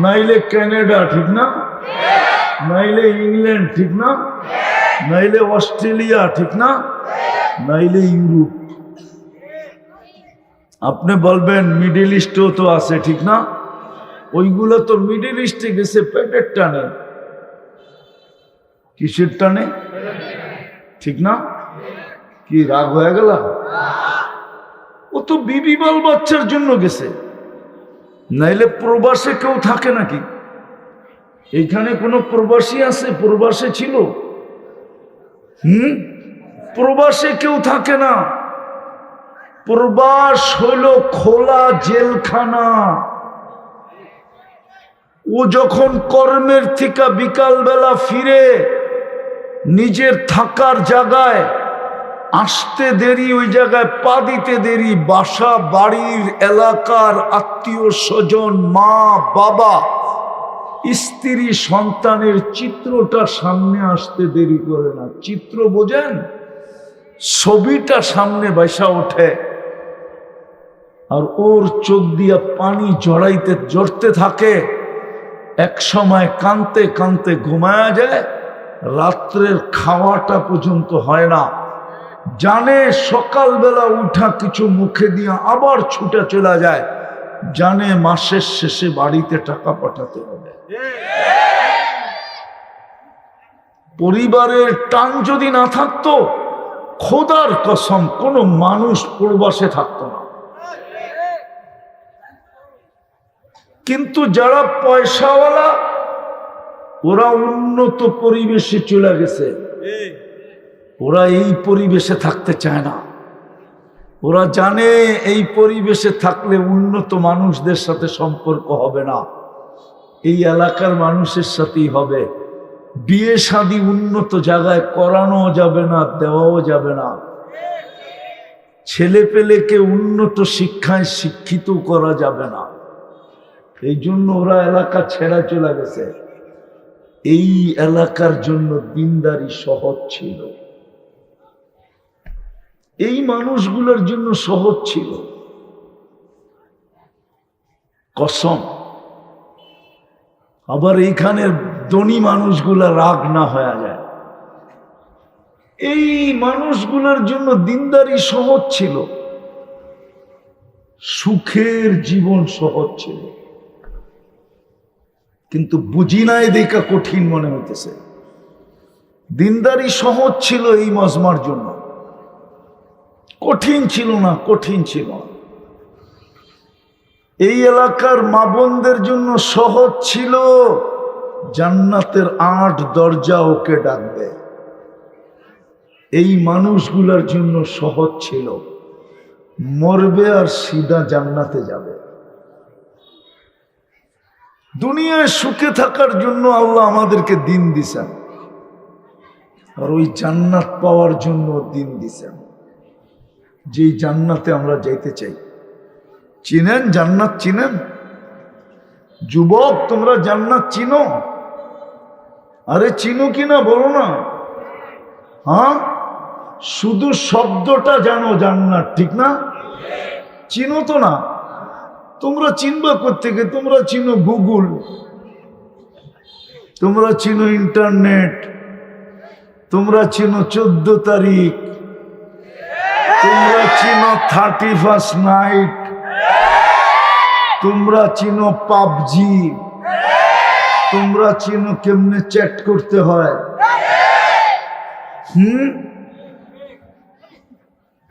নাইলে কানাডা, ঠিক না? নাইলে ইংল্যান্ড, ঠিক না? নাইলে অস্ট্রেলিয়া, ঠিক না? নাইলে ইউরোপ। আপনি বলবেন মিডল ইস্টেও তো আছে, ঠিক না? ওইগুলো তো মিডল ইস্টে গেছে পেটের টানে। কিসের টানে? ঠিক না? কি রাগ হয়ে গেল? ও তো বিবি বাল বাচ্চার জন্য গেছে, নাইলে প্রবাসে কেউ থাকে নাকি? এইখানে কোনো প্রবাসী আছে? প্রবাসে ছিল? প্রবাসে কেউ থাকে না। প্রবাস হইল খোলা জেলখানা। ও যখন কর্মের থেকে বিকালবেলা ফিরে নিজের থাকার জায়গায় আসতে দেরি, ওই জায়গায় পা দিতে দেরি, বাসা বাড়ির এলাকার আত্মীয় স্বজন, মা বাবা, স্ত্রী সন্তানের চিত্রটা সামনে আসতে দেরি করে না। চিত্র বোঝেন? ছবিটা সামনে বাইসা ওঠে, আর ওর চোখ দিয়া পানি জড়তে থাকে। এক সময় কানতে কানতে ঘুমায়া যায়, রাত্রের খাওয়াটা পর্যন্ত হয় না। জানে সকালবেলা উঠা কিছু মুখে দিয়া আবার ছুটে চলে যায়, জানে মাসের শেষে বাড়িতে টাকা পাঠাতে হবে। পরিবারের টান যদি না থাকতো, খোদার কসম কোন মানুষ প্রবাসে থাকতো না। কিন্তু যারা পয়সাওয়ালা, ওরা উন্নত পরিবেশে চলে গেছে, ওরা এই পরিবেশে থাকতে চায় না। ওরা জানে এই পরিবেশে থাকলে উন্নত মানুষদের সাথে সম্পর্ক হবে না, এই এলাকার মানুষের সাথেই হবে। বিয়ে শাদী উন্নত জায়গায় করানো যাবে না, দেওয়াও যাবে না। ছেলে পেলেকে উন্নত শিক্ষায় শিক্ষিত করা যাবে না। এই জন্য ওরা এলাকা ছেড়া চলে গেছে। এই এলাকার জন্য দিনদারি সহজ ছিল, এই মানুষগুলোর জন্য সহজ ছিল। কসম। আবার এইখানের ধনী মানুষগুলা রাগ না হয়ে যায়। এই মানুষগুলোর জন্য দিনদারি সহজ ছিল, সুখের জীবন সহজ ছিল। কিন্তু বুঝি নাই দেখা কঠিন মনে হইতেছে। দিনদারি সহজ ছিল এই মজমার জন্য, কঠিন ছিল না, কঠিন ছিল না। এই এলাকার মা বোনদের জন্য সহজ ছিল, জান্নাতের 8 দরজা ওকে ডাকবে। এই মানুষগুলোর জন্য সহজ ছিল, মরবে আর সিধা জান্নাতে যাবে। দুনিয়ায় সুখে থাকার জন্য আল্লাহ আমাদেরকে দিন দিছেন, আর ওই জান্নাত পাওয়ার জন্য দিন দিছেন, যেই জান্নাতে আমরা যাইতে চাই। চিনেন জান্নাত? চিনেন? যুবক, তোমরা জান্নাত চিনো? আরে চিনো কিনা বলো না। হ্যাঁ, শুধু শব্দটা জানো জান্নাত, ঠিক না? চিনো তো না। তোমরা চিনবা কোত্থেকে? তোমরা চিনো গুগল, তোমরা চিনো ইন্টারনেট, তোমরা চিনো 14 তারিখ, তোমরা চিনো 31st নাইট, তোমরা চিনো পাবজি, তোমরা চিনো কেমনে চ্যাট করতে হয়।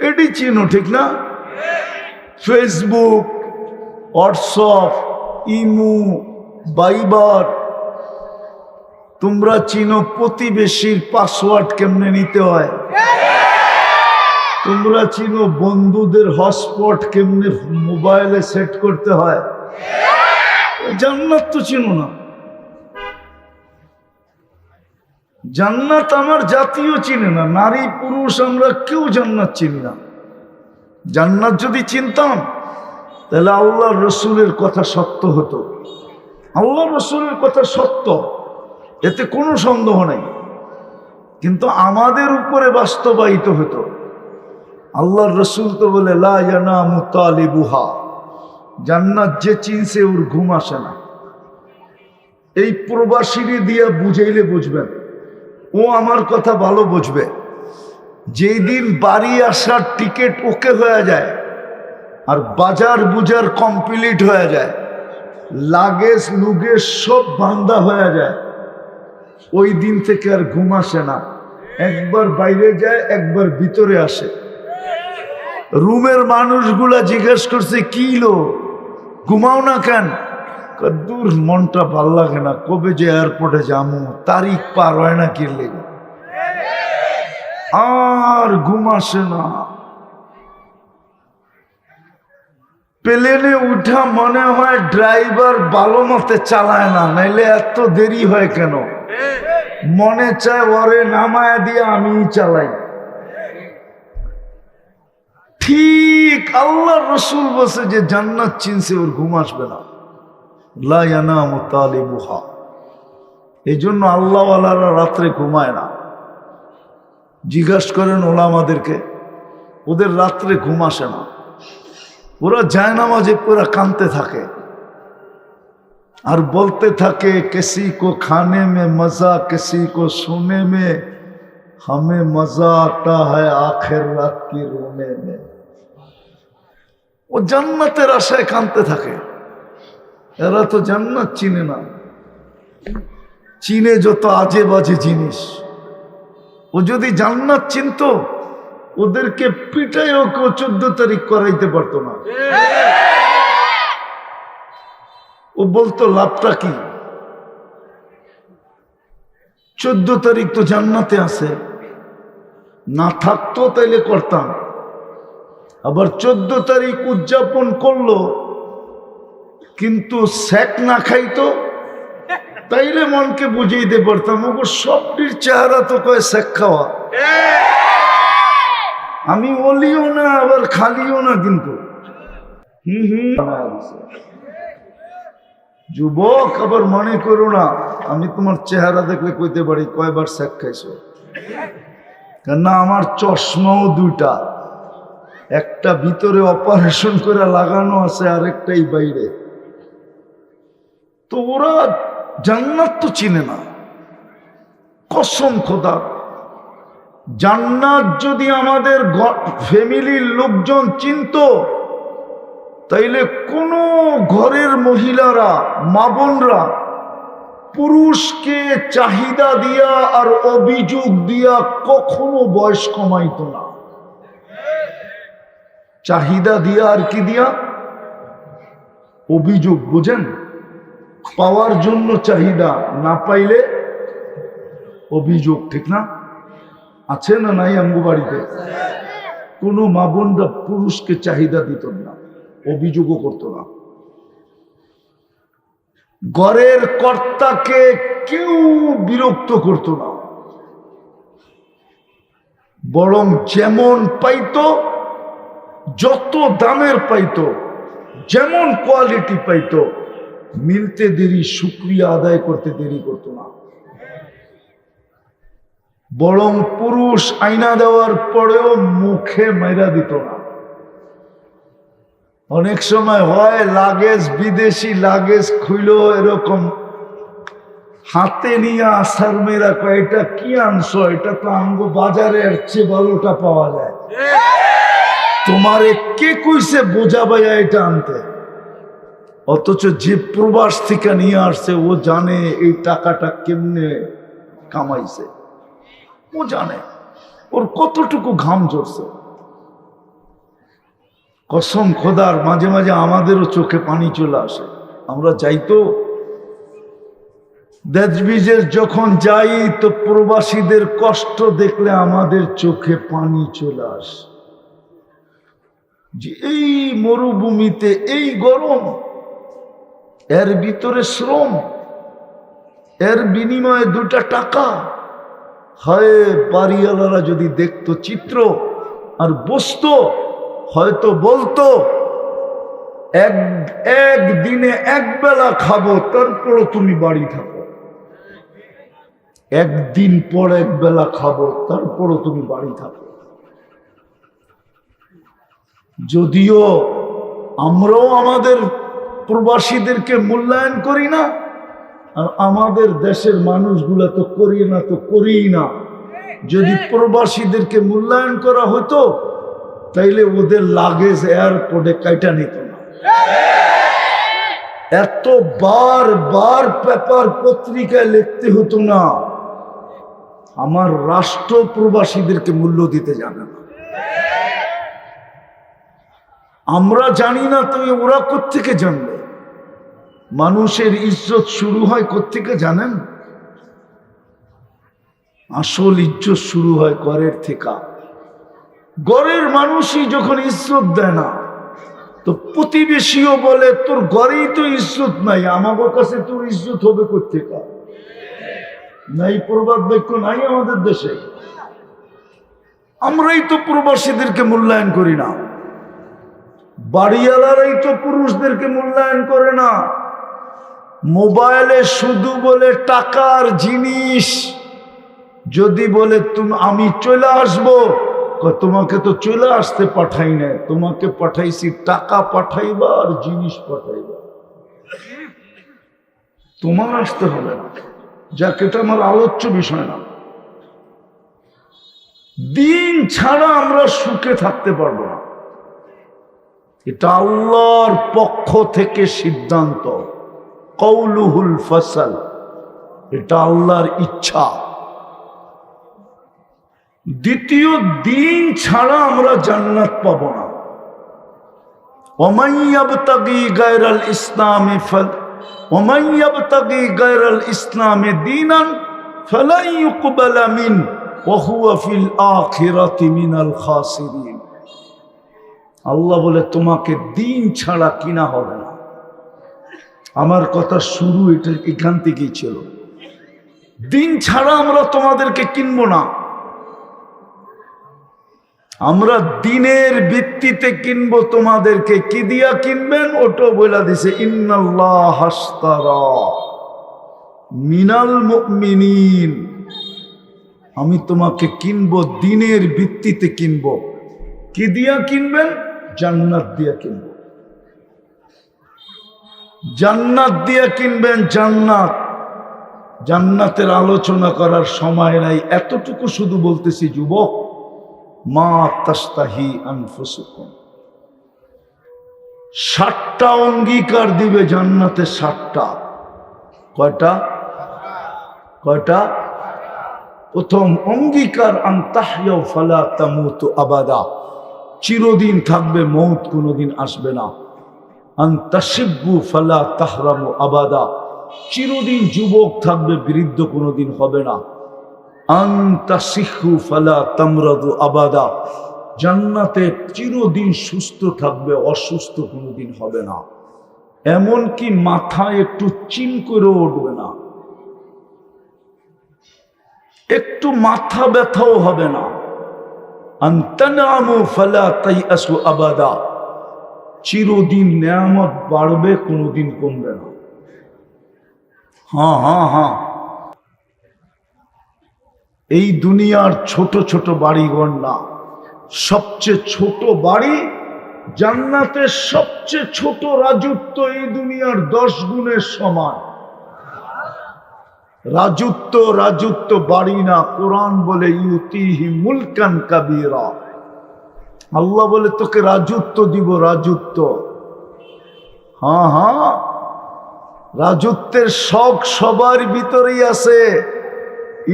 এটি চিনো, ঠিক না? ফেসবুক, হোয়াটসঅ্যাপ, ইমো, ভাইবার, তোমরা চিনো প্রতিবেশীর পাসওয়ার্ড কেমনে নিতে হয়, তোমরা চিনো বন্ধুদের হটস্পট কেমনে মোবাইলে সেট করতে হয়। জান্নাত তো চিনো না। জান্নাত আমার জাতীয় চিনে না, নারী পুরুষ আমরা কেউ জান্নাত চিনি না। জান্নাত যদি চিনতাম তাহলে আল্লাহ রসুলের কথা সত্য হতো। আল্লাহ রসুলের কথা সত্য, এতে কোনো সন্দেহ নেই, কিন্তু আমাদের উপরে বাস্তবায়িত হতো। আল্লাহর রসুল তো বলে লা ইয়ানামু তালিবুহা, জান্নাত যে চিনছে ওর ঘুম আসে না। এই প্রবাসীরে দিয়া বুঝাইলে বুঝবেন, ও আমার কথা ভালো বুঝবে। যেই দিন বাড়ি আসার টিকিট ওকে হয়ে যায় আর বাজার বুজার কমপ্লিট হয়ে যায়, লাগেজ লুগেজ সব বান্ধা হয়ে যায়, ওই দিন থেকে আর ঘুম আসে না। একবার বাইরে যায়, একবার ভিতরে আসে। রুমের মানুষগুলা জিজ্ঞেস করছে কি লো, ঘুমাও না কেন? দূর, মনটা ভাল লাগে না, কবে যে এয়ারপোর্টে যাবো, তারিখ পার হয় না, কি লেগে আর ঘুম আসে না। প্লেনে উঠা মনে হয় ড্রাইভার ভালো মতে চালায় না, নাইলে এত দেরি হয় কেন? মনে চায় ওরে নামায় দিয়ে আমি চালাই। ঠিক আল্লাহ রসুল বসে যে জান্নাত চিনছে ওর ঘুম আসবে না। লা ইয়ানামু তালিবুহা। এই জন্য আল্লাহওয়ালারা রাত্রে ঘুমায় না। জিজ্ঞাসা করেন ওলামাদেরকে, ওদের রাত্রে ঘুম আসে না। ওরা জায়নামাজে পুরা কাঁদতে থাকে আর বলতে থাকে কিসি কো খানে মে মজা, কিসি কো সোনে মে, হমে মজা আতা হ্যায় আখির রাত কি রোনে মে। ও জান্নাতের আশায় কাঁদতে থাকে। এরা তো জান্নাত চিনে না, চিনে যত আজে বাজে জিনিস। ও যদি জান্নাত চিনতো, ওদেরকে পিটাইও কেউ 14 তারিখ করাইতে পারতো না। ও বলতো লাভটা কি? 14 তারিখ তো জান্নাতে আছে, না থাকতো তাইলে করতাম। আবার 14 তারিখ উদযাপন করলো কিন্তু স্যাক না খাইতো, তাইলে মনকে বুঝাইতে পারতাম ওগো সবটির চেহারা তো কয় স্যাক খাওয়া। আমি ওলিও না আবার খালিও না, কিন্তু যুবক আবার মনে করো না আমি তোমার চেহারা দেখলে কইতে পারি কয়বার স্যাক খাইছো। কেননা আমার চশমাও দুইটা, একটা ভিতরে অপারেশন করে লাগানো আছে, আরেকটাই বাইরে। তো ওরা জান্নাত তো চিনে না। কসম খোদা, জান্নাত যদি আমাদের ফ্যামিলির লোকজন চিনতো, তাইলে কোনো ঘরের মহিলারা, মা বোনরা পুরুষকে চাহিদা দিয়া আর অভিযোগ দিয়া কখনো বয়স কমাইতো না। চাহিদা দিয়া আর কি দিয়া? অভিযোগ, বুঝেন? পাওয়ার জন্য চাহিদা, না পাইলে অভিযোগ, ঠিক না? আছে না নাই? আমগো বাড়িতে কোনো মা বোনরা পুরুষকে চাহিদা দিত না, অভিযোগও করতো না। ঘরের কর্তাকে কেউ বিরক্ত করতো না, বরং যেমন পাইতো, যত দামের পাইতো, যেমন কোয়ালিটি পাইতো, মিলতে দেরি, শুকরিয়া আদায় করতে দেরি করতো না। বরং পুরুষ আয়না দেওয়ার পরেও মুখে মাইরা দিত না। অনেক সময় হয় লাগেজ, বিদেশি লাগেজ খুইলো এরকম হাতে নিয়ে আসার মেয়েরা কয় এটা কি আনছো, এটা তো আমগো বাজারে এর চেয়ে ভালোটা পাওয়া যায়, তোমারে কে কইছে বোঝা ভাইয়া এটা আনতে? অথচ যে প্রবাস থেকে নিয়ে আসছে ও জানে এই টাকাটা কেমনে কামাইছে, ও জানে ওর কতটুকু ঘাম ঝরছে। কসম খোদার, মাঝে মাঝে আমাদেরও চোখে পানি চলে আসে। আমরা চাইতো দেশবিজের যখন যাই তো প্রবাসীদের কষ্ট দেখলে আমাদের চোখে পানি চলে আসে যে এই মরুভূমিতে এই গরম, এর ভিতরে শ্রম, এর বিনিময়ে 2টা টাকা। হয় বাড়িওয়ালারা যদি দেখতো চিত্র আর বসতো, হয়তো বলতো একদিনে একবেলা খাবো, তারপরও তুমি বাড়ি থাকো। একদিন পর একবেলা খাবো, তারপরও তুমি বাড়ি থাকো। যদিও আমরাও আমাদের প্রবাসীদেরকে মূল্যায়ন করি না, আর আমাদের দেশের মানুষগুলা তো করি না, তো করিই না। যদি প্রবাসীদেরকে মূল্যায়ন করা হতো তাইলে ওদের লাগেজ এয়ারপোর্টে কাইটা নিত না। এত বার পেপার পত্রিকায় লিখতে হতো না, আমার রাষ্ট্র প্রবাসীদেরকে মূল্য দিতে জানে না। আমরা জানি না তো ওরা কোত্থেকে জানবে? মানুষের ইজ্জত শুরু হয় কোত্থেকে জানেন? আসল ইজ্জত শুরু হয় ঘরের থেকে। ঘরের মানুষই যখন ইজ্জত দেয় না, তো প্রতিবেশীও বলে তোর ঘরেই তো ইজ্জত নাই, আমাদের কাছে তোর ইজ্জত হবে কোত্থেকে? নাই প্রবাদ বাক্য নাই আমাদের দেশে। আমরাই তো প্রবাসীদেরকে মূল্যায়ন করি না, বাড়িওয়ালারাই তো পুরুষদেরকে মূল্যায়ন করে না। মোবাইলে শুধু বলে টাকার জিনিস, যদি বলে তুমি আমি চলে আসবো, তোমাকে তো চলে আসতে পাঠাই না, তোমাকে পাঠাইছি টাকা পাঠাইবা আর জিনিস পাঠাইবা, তোমার আসতে হবে না। যাক, এটা আমার আলোচ্য বিষয় না। দিন ছাড়া আমরা সুখে থাকতে পারবো না, এটা আল্লাহর পক্ষ থেকে সিদ্ধান্ত, কওলুহুল ফসল, এটা আল্লাহর ইচ্ছা। দ্বিতীয়, দিন ছাড়া আমরা জান্নাত পাবো না। ওমান ইয়াবতাগি গায়রাল ইসলামি ওমান ইয়াবতাগি গায়রাল ইসলামি দীনান ফালাই ইউকবালা মিন ওয়া হুয়া ফিল আখিরাতি মিনাল খাসিরিন। আল্লাহ বলে তোমাকে দিন ছাড়া কিনা হবে না। আমার কথা শুরু এটা এখান থেকেই ছিল। দিন ছাড়া আমরা তোমাদেরকে কিনবো না। আমরা দিনের ভিত্তিতে কিনবো তোমাদেরকে। কি দিয়া কিনবেন ওটা বলে দিছে, ইন্নাল্লাহ হাশতারা মিনাল মুমিনিন, আমি তোমাকে কিনবো দিনের ভিত্তিতে কিনবো। কি দিয়া কিনবেন? জান্নাত দিয়া কিনবো। জান্নাত দিয়া কিনবেন। জান্নাত, জান্নাতের আলোচনা করার সময় নাই, এতটুকু শুধু বলতেছি যুবক, মা তাস্তাহি আনফুসুকুম, 7টা অঙ্গীকার দিবে জান্নাতে। 7টা। কয়টা? কয়টা? প্রথম অঙ্গীকার, আন তাহইয়া ফালা তামুতু আবাদা, চিরদিন থাকবে, মৌত কোনোদিন আসবে না। আন তাশিব্বু ফালা তাহরামু আবাদা, চিরদিন যুবক থাকবে, বৃদ্ধ কোনোদিন হবে না। আন তাসিহু ফালা তামরাদু আবাদা, জান্নাতে চিরদিন সুস্থ থাকবে, অসুস্থ কোনোদিন হবে না। এমনকি মাথায় একটু চিন করে উঠবে না, একটু মাথা ব্যথাও হবে না। আন তানামু ফালা তাইয়াসু আবাদা, চিরদিন নেয়ামত বাড়বে, কোনোদিন কমবে না। হ্যাঁ হ্যাঁ হ্যাঁ, এই দুনিয়ার ছোট ছোট বাড়িঘর না, সবচেয়ে ছোট বাড়ি জান্নাতের সবচেয়ে ছোট রাজত্ব এই দুনিয়ার 10 গুণের সমান। রাজত্ব, রাজত্ব বাড়ি না। কোরআন বলে ইউতিহি মুলকান কাবীরা, আল্লাহ বলে তোকে রাজত্ব দিব, রাজত্ব। হ্যাঁ হ্যাঁ, রাজত্বের শখ সবার ভিতরেই আছে।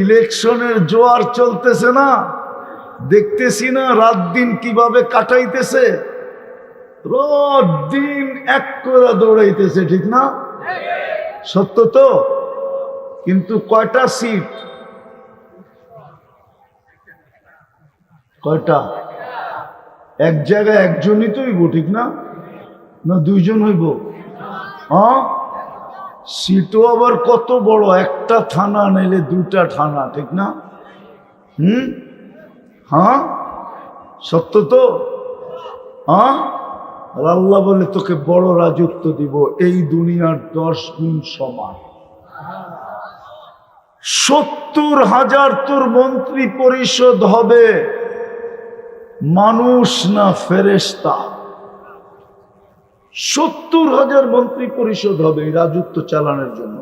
ইলেকশনের জোয়ার চলতেছে না, দেখতেছি না রাত দিন কিভাবে কাটাইতেছে, রাত দিন এক করে দৌড়াইতেছে, ঠিক না? সত্য তো? কিন্তু কয়টা সিট? কয়টা? এক জায়গায় একজনই তো হইব, ঠিক না? না দুইজন হইব? হ্যাঁ, সিটও আবার কত বড়, একটা থানা নাইলে দুটা থানা, ঠিক না? হ্যাঁ, সত্য তো? হ্যাঁ, আর আল্লাহ বলে তোকে বড় রাজত্ব দিব, এই দুনিয়ার 10 গুণ সমান। 70,000 তোর মন্ত্রী পরিষদ হবে, মানুষ না ফেরেশতা। 70,000 মন্ত্রী পরিষদ হবে এই রাজত্ব চালানোর জন্য।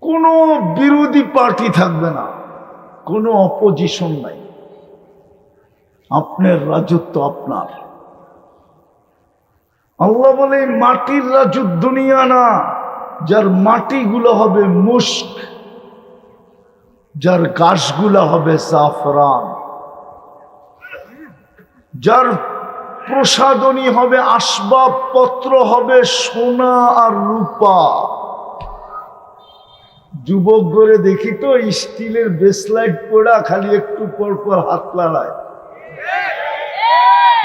কোনো বিরোধী পার্টি থাকবে না, কোনো অপোজিশন নাই। আপনার রাজত্ব আপনার। আল্লাহ বলে মাটির রাজত্ব দুনিয়া না, যার মাটিগুলো হবে মুস্ক, যার গাছগুলো হবে জাফরান, যার প্রসাধনী হবে, আসবাবপত্র হবে সোনা আর রূপা। যুবক করে দেখি তো স্টিলের বেসলাইট পড়া খালি একটু পর পর হাত লড়ায়,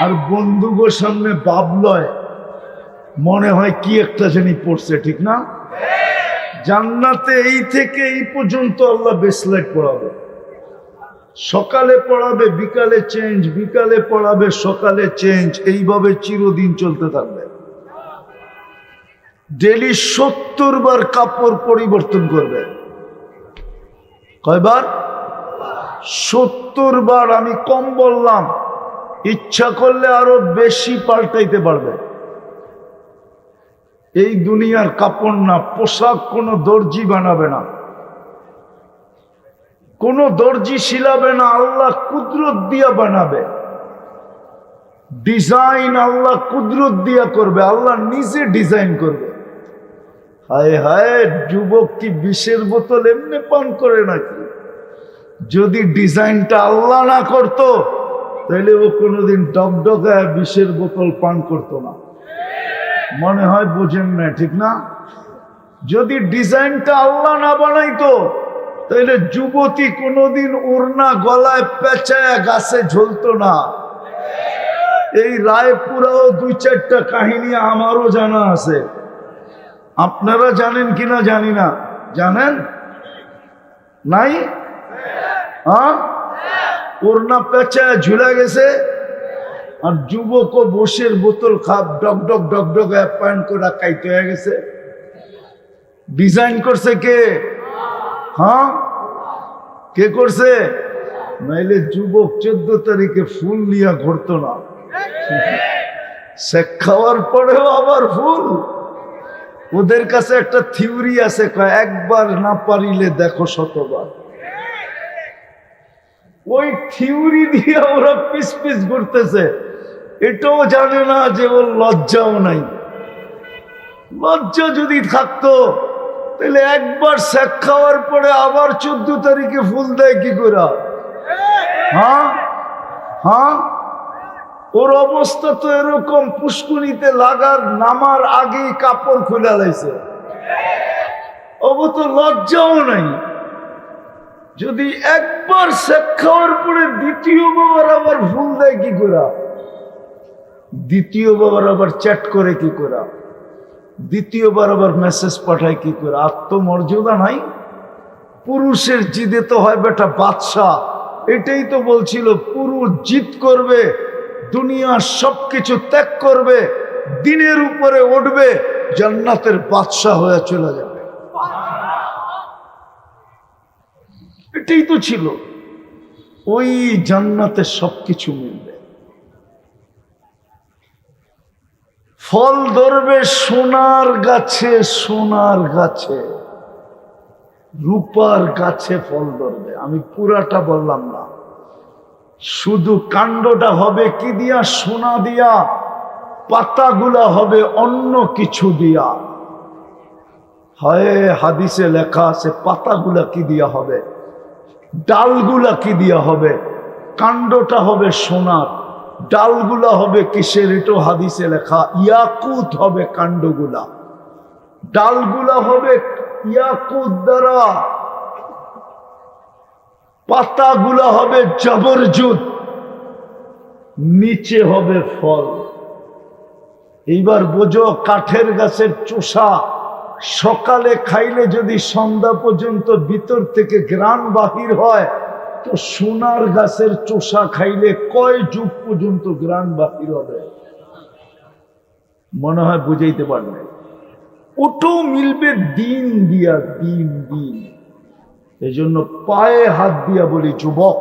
আর বন্দুকের সামনে বাবলয়, মনে হয় কি একটা জানি পড়ছে, ঠিক না? জান্নাতে এই থেকে এই পর্যন্ত আল্লাহ বেসলাইট পড়াবে। সকালে পড়াবে, বিকালে চেঞ্জ, বিকালে পড়াবে, সকালে চেঞ্জ, এইভাবে চিরদিন চলতে থাকবে। ডেলি 70 বার কাপড় পরিবর্তন করবে। কয়বার? 70 বার। আমি কম বললাম, ইচ্ছা করলে আরো বেশি পাল্টাইতে পারবে। এই দুনিয়ার কাপড় না, পোশাক কোনো দর্জি বানাবে না, কোন দর্জি শিলাবে না, আল্লাহ কুদরত দিয়া বানাবে। ডিজাইন আল্লাহ কুদরত দিয়া করবে, আল্লাহ নিজে ডিজাইন করবে। হায় হায়, যুবক কি বিষের বোতল এমনি পান করে নাকি? যদি ডিজাইনটা আল্লাহ না করতো তাহলে ও কোনোদিন ডকডকায় বিষের বোতল পান করতো না। মনে হয় বোঝেন না, ঠিক না? যদি ডিজাইনটা আল্লাহ না বানাইতো তাহলে যুবতী কোনোদিন ওড়না গলায় পেঁচায় গাছে ঝুলতো না। এই রায়পুরাও 2-4টা কাহিনী আমারও জানা আছে, আপনারা জানেন কিনা জানি না। জানেন নাই? হ্যাঁ, ওড়না পেঁচায় ঝুলে গেছে, আর যুবক বসের বোতল খাপ ডকডক ডকডক প্যান্ট করে কাইতে হয়ে গেছে। ডিজাইন করছে কে? হ্যাঁ, কে করছে? নাইলে যুবক 14 তারিখে ফুল নিয়ে ঘুরতো না। শেখ খাওয়ার পরেও আবার ফুল। ওদের কাছে একটা থিওরি আছে, একবার না পারিলে দেখো শতবার। ওই থিওরি দিয়ে ওরা পিস পিস ঘুরতেছে, এটাও জানে না যে ওর লজ্জাও নাই। লজ্জা যদি থাকতো তাহলে একবার শেখ খাওয়ার পরে আবার 14 তারিখে ফুল দেয় কি করে? হ্যাঁ হ্যাঁ, ওর অবস্থা তো এরকম, পুষ্কুনিতে লাগার নামার আগেই কাপড় খুলে লাইছে। ও তো লজ্জাও নাই। যদি একবার শেখ খাওয়ার পরে দ্বিতীয়বার আবার ফুল দেয় কি করে? দ্বিতীয়বার আবার চ্যাট করে কি করে? দ্বিতীয়বার আবার মেসেজ পাঠায় কি করে? আত্মমর্যাদা নাই? পুরুষের জিদে তো হয় বেটা বাদশাহ। এটাই তো বলছিল, পুরুষ জিদ করবে, দুনিয়ার সবকিছু ত্যাগ করবে, দিনের উপরে উঠবে, জান্নাতের বাদশাহ হয়ে চলে যাবে। এটাই তো ছিল। ওই জান্নাতে সবকিছু মিলবে। ফল ধরবে সোনার গাছে, সোনার গাছে, রূপার গাছে ফল ধরবে। আমি পুরাটা বললাম না, শুধু কাণ্ডটা হবে কি দিয়া? সোনা দিয়া। পাতাগুলা হবে অন্য কিছু দিয়া। হয় হাদিসে লেখা আছে পাতাগুলা কি দিয়া হবে, ডালগুলা কি দিয়া হবে। কাণ্ডটা হবে সোনার, ডালগুলা হবে কিসের? এটাও হাদিসে লেখা, ইয়াকুত হবে কাণ্ডগুলা, ডালগুলা হবে ইয়াকুত দ্বারা, পাতাগুলো হবে জবরজুদ, নিচে হবে ফল। এইবার বোঝো, কাঠের গাছের চোষা সকালে খাইলে যদি সন্ধ্যা পর্যন্ত ভিতর থেকে ঘ্রাণ বাহির হয়, তো সোনার গাছের চোষা খাইলে কয় যুগ পর্যন্ত ঘ্রাণ বাহির হবে? মনে হয় বুঝাইতে পারবে। ওটাও মিলবে দিন দিয়া, দিন দিন। এই জন্য পায়ে হাত দিয়া বলি, যুবক,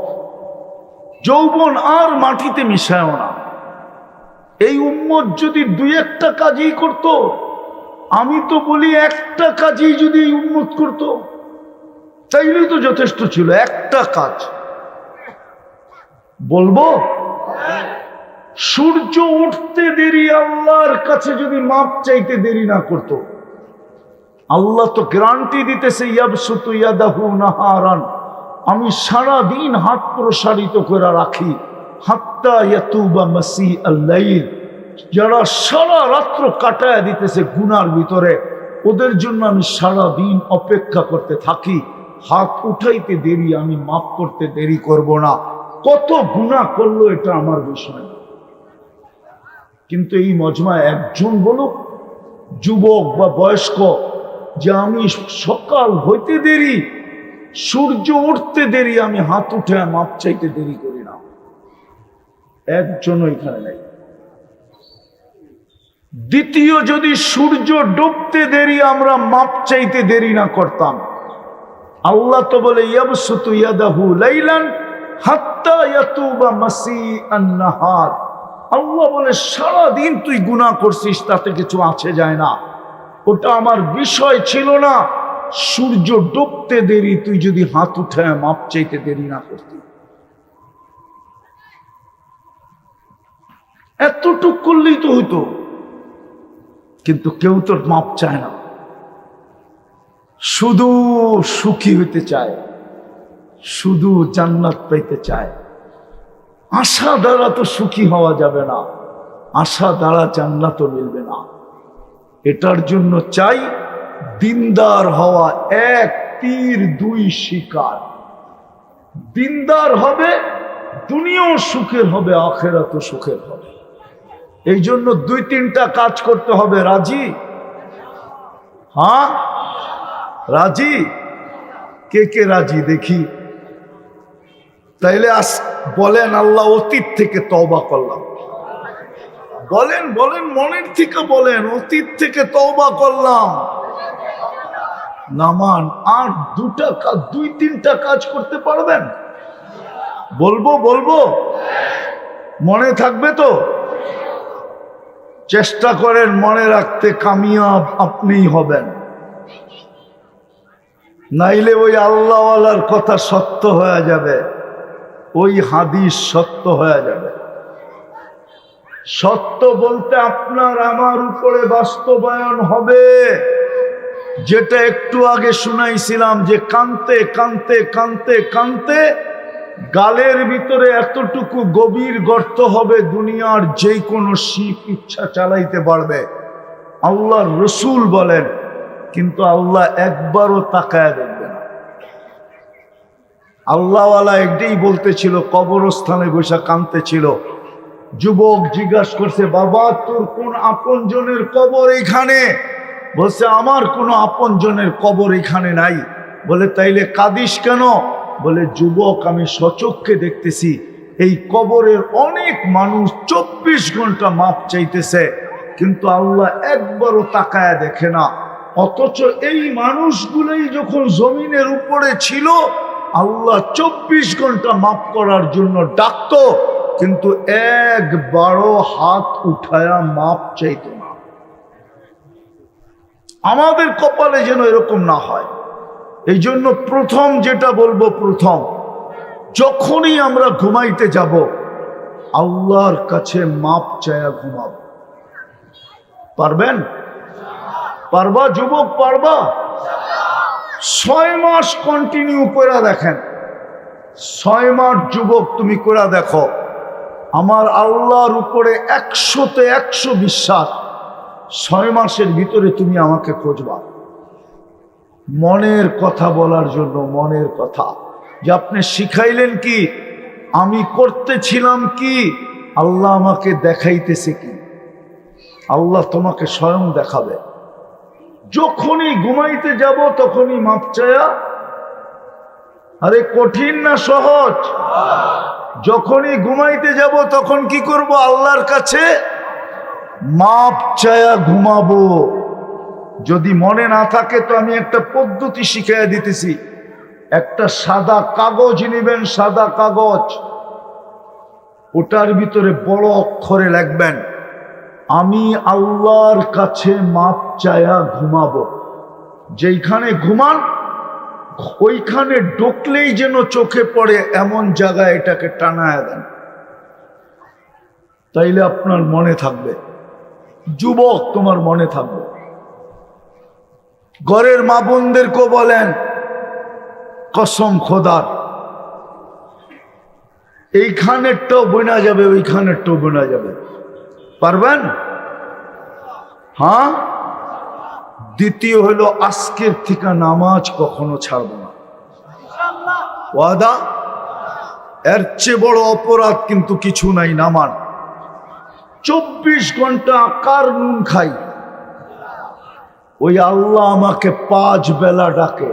যৌবন আর মাটিতে মিশায় না। এই উম্মত যদি দুই একটা কাজই করত, আমি তো বলি একটা কাজই যদি এই উম্মত করত, তাইলে তো যথেষ্ট ছিল। একটা কাজ বলবো, সূর্য উঠতে দেরি আল্লাহর কাছে যদি মাপ চাইতে দেরি না করত, আল্লাহ তো গ্যারান্টি দিতেছে, ইয়াবসুতু ইয়াদাহু নাহারান, আমি সারা দিন হাত প্রসারিত করে রাখি, হাত্তা ইয়াতুবা মাসিআল লাইল, যারা সারা রাত্র কাটায় দিতেছে গুনার ভিতরে, ওদের জন্য আমি সারা দিন অপেক্ষা করতে থাকি। হাত উঠাইতে দেরি, আমি মাফ করতে দেরি করব না। কত গুনাহ করলো এটা আমার বিষয় না। কিন্তু এই মজমায় একজন বলুক, যুবক বা বয়স্ক, যে আমি সকাল হইতে দেরি, সূর্য উঠতে দেরি, আমি হাত উঠে মাপ চাইতে দেরি করি না। একজনও এখানে নেই। দ্বিতীয়, যদি সূর্য ডুবতে দেরি আমরা মাপ চাইতে দেরি না করতাম, আল্লাহ তো বলে ইয়াবসুতু ইয়াদাহু লাইলান হাত্তা ইয়াতুবা মাসিআন নাহার। আল্লাহ বলে সারা দিন তুই গুনাহ করছিস, তাতে কিছু আছে যায় না, ওটা আমার বিষয় ছিল না। সূর্য ডুবতে দেরি, তুই যদি হাত উঠে মাপ চাইতে দেরি না করতি, এতটুক করলেই তো হইতো। কিন্তু কেউ তো মাপ চায় না, শুধু সুখী হইতে চায়, শুধু জান্নাত পাইতে চায়। আশা দ্বারা তো সুখী হওয়া যাবে না, আশা দ্বারা জান্নাতও মিলবে না। এটার জন্য চাই দিনদার হওয়া, এক তীর দুই শিকার। দিনদার হবে, দুনিয়াও সুখের হবে, আখিরাতও সুখের হবে। এই জন্য দুই তিনটা কাজ করতে হবে। রাজি? হ্যাঁ, রাজি? কে কে রাজি দেখি? তাইলে বলেন, আল্লাহ অতীত থেকে তওবা করলাম। বলেন বলেন, মনের থেকে বলেন, অতীত থেকে তওবা করলাম। নামান আর দুই তিনটা কাজ করতে পারবেন? বলবো বলবো, মনে থাকবে তো? চেষ্টা করেন মনে রাখতে, কামিয়াব আপনিই হবেন। নাইলে ওই আল্লাহওয়ালার কথা সত্য হয়ে যাবে, ওই হাদিস সত্য হয়ে যাবে। সত্য বলতে আপনার আমার উপরে বাস্তবায়ন হবে। যেটা একটু আগে শুনাইছিলাম, যে কানতে কানতে কানতে কানতে গালের ভিতরে এতটুকু গভীর গর্ত হবে, দুনিয়ার যে কোনো শিপ ইচ্ছা চালাইতে পারবে। আল্লাহর রসুল বলেন, কিন্তু আল্লাহ একবারও তাকায় দেখবে না। আল্লাহওয়ালা একটাই বলতেছিল, কবরস্থানে বসে কাঁদতেছিল। যুবক জিজ্ঞাসা করছে, বাবা তোর কোন আপনজনের কবর এখানে? বলছে, আমার কোনো আপনজনের কবর এখানে নাই। বলে, তাইলে কাঁদিস কেন? বলে, যুবক আমি সচক্ষে দেখতেছি এই কবরের অনেক মানুষ 24 ঘন্টা মাপ চাইতেছে, কিন্তু আল্লাহ একবারও তাকায় দেখে না। অথচ এই মানুষগুলোই যখন জমিনের উপরে ছিল, আল্লাহ 24 ঘন্টা মাপ করার জন্য ডাকতো, কিন্তু একবারও হাত উঠায়া মাপ চাইতো না। আমাদের কপালে যেন এরকম না হয়। এই জন্য প্রথম যেটা বলবো, প্রথম যখনই আমরা ঘুমাইতে যাব, আল্লাহর কাছে মাপ চায়া ঘুমাবো। পারবেন? পারবা যুবক? পারবা? 6 মাস কন্টিনিউ করে দেখেন। 6 মাস যুবক তুমি করে দেখো, আমার আল্লাহর উপরে 100-তে 100 বিশ্বাস। 6 মাসের ভিতরে তুমি আমাকে খুঁজবা। মনের কথা বলার জন্য, মনের কথা যে আপনি শিখাইলেন কি, আমি করতেছিলাম কি, আল্লাহ আমাকে দেখাইতেছে কি। আল্লাহ তোমাকে স্বয়ং দেখাবে। যখনই ঘুমাইতে যাব তখনই মাপ চায়া। আরে কঠিন না সহজ? যখনই ঘুমাইতে যাব তখন কি করব? আল্লাহর কাছে মাপ চায়া ঘুমাবো। যদি মনে না থাকে তো আমি একটা পদ্ধতি শিখাইয়া দিতেছি। একটা সাদা কাগজ নেবেন, সাদা কাগজ, ওটার ভিতরে বড় অক্ষরে লিখবেন, আমি আল্লাহর কাছে মাপ চায়া ঘুমাবো। যেইখানে ঘুমান ওইখানে ঢুকলেই যেন চোখে পড়ে এমন জায়গায় এটাকে টানায় দেন, তাইলে আপনার মনে থাকবে। যুবক, তোমার মনে থাকবে। ঘরের মা বোনদেরকেও বলেন, কসম খোদার, এইখানেরটাও বোনা যাবে, ওইখানেরটাও বোনা যাবে। পারবেন? হ্যাঁ। দ্বিতীয় হলো, আজকের থেকে নামাজ কখনো ছাড়ব না, ওয়াদা। এর চেয়ে বড় অপরাধ কিন্তু কিছু নাই। নামান 24 ঘন্টা আকার নুন খাই, ওই আল্লাহ আমাকে 5 বেলা ডাকে।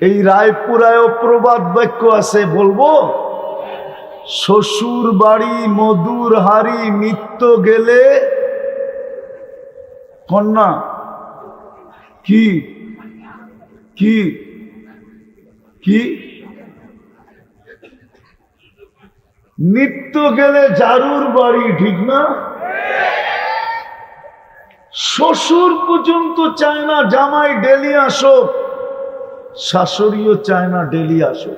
এই রায়পুরায় প্রবাদ বাক্য আছে, বলবো? শ্বশুর বাড়ি মধুর হাড়ি, নিত্য গেলে কন্যা কি কি কি নিত্য গেলে জারুর বাড়ি, ঠিক না? শ্বশুর পর্যন্ত চায় না জামাই ডেলি আসো, শাশুড়িও চায় না ডেলি আসো।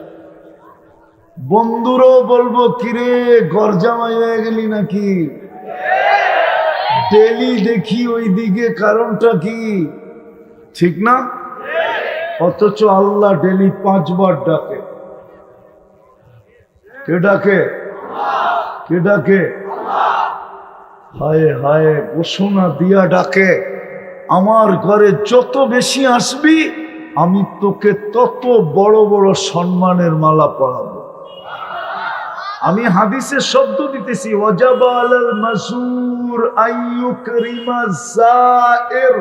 বন্ধুরাও বলবো, কিরে ঘর জামাই হয়ে গেলি নাকি? ডেলি দেখি ওই দিকে, কারণটা কি? ঠিক না? অথচ আল্লাহ ডেলি 5 বার ডাকে। কে ডাকে? কে ডাকে? হায় হায়, ঘোষণা দিয়া ডাকে, আমার ঘরে যত বেশি আসবি আমি তোকে তত বড় বড় সম্মানের মালা পরাবো। আমি হাদিসে শব্দ দিতেছি, ওয়াজাবা আলাল মাসুর আইয়ুকরিমা যায়ের।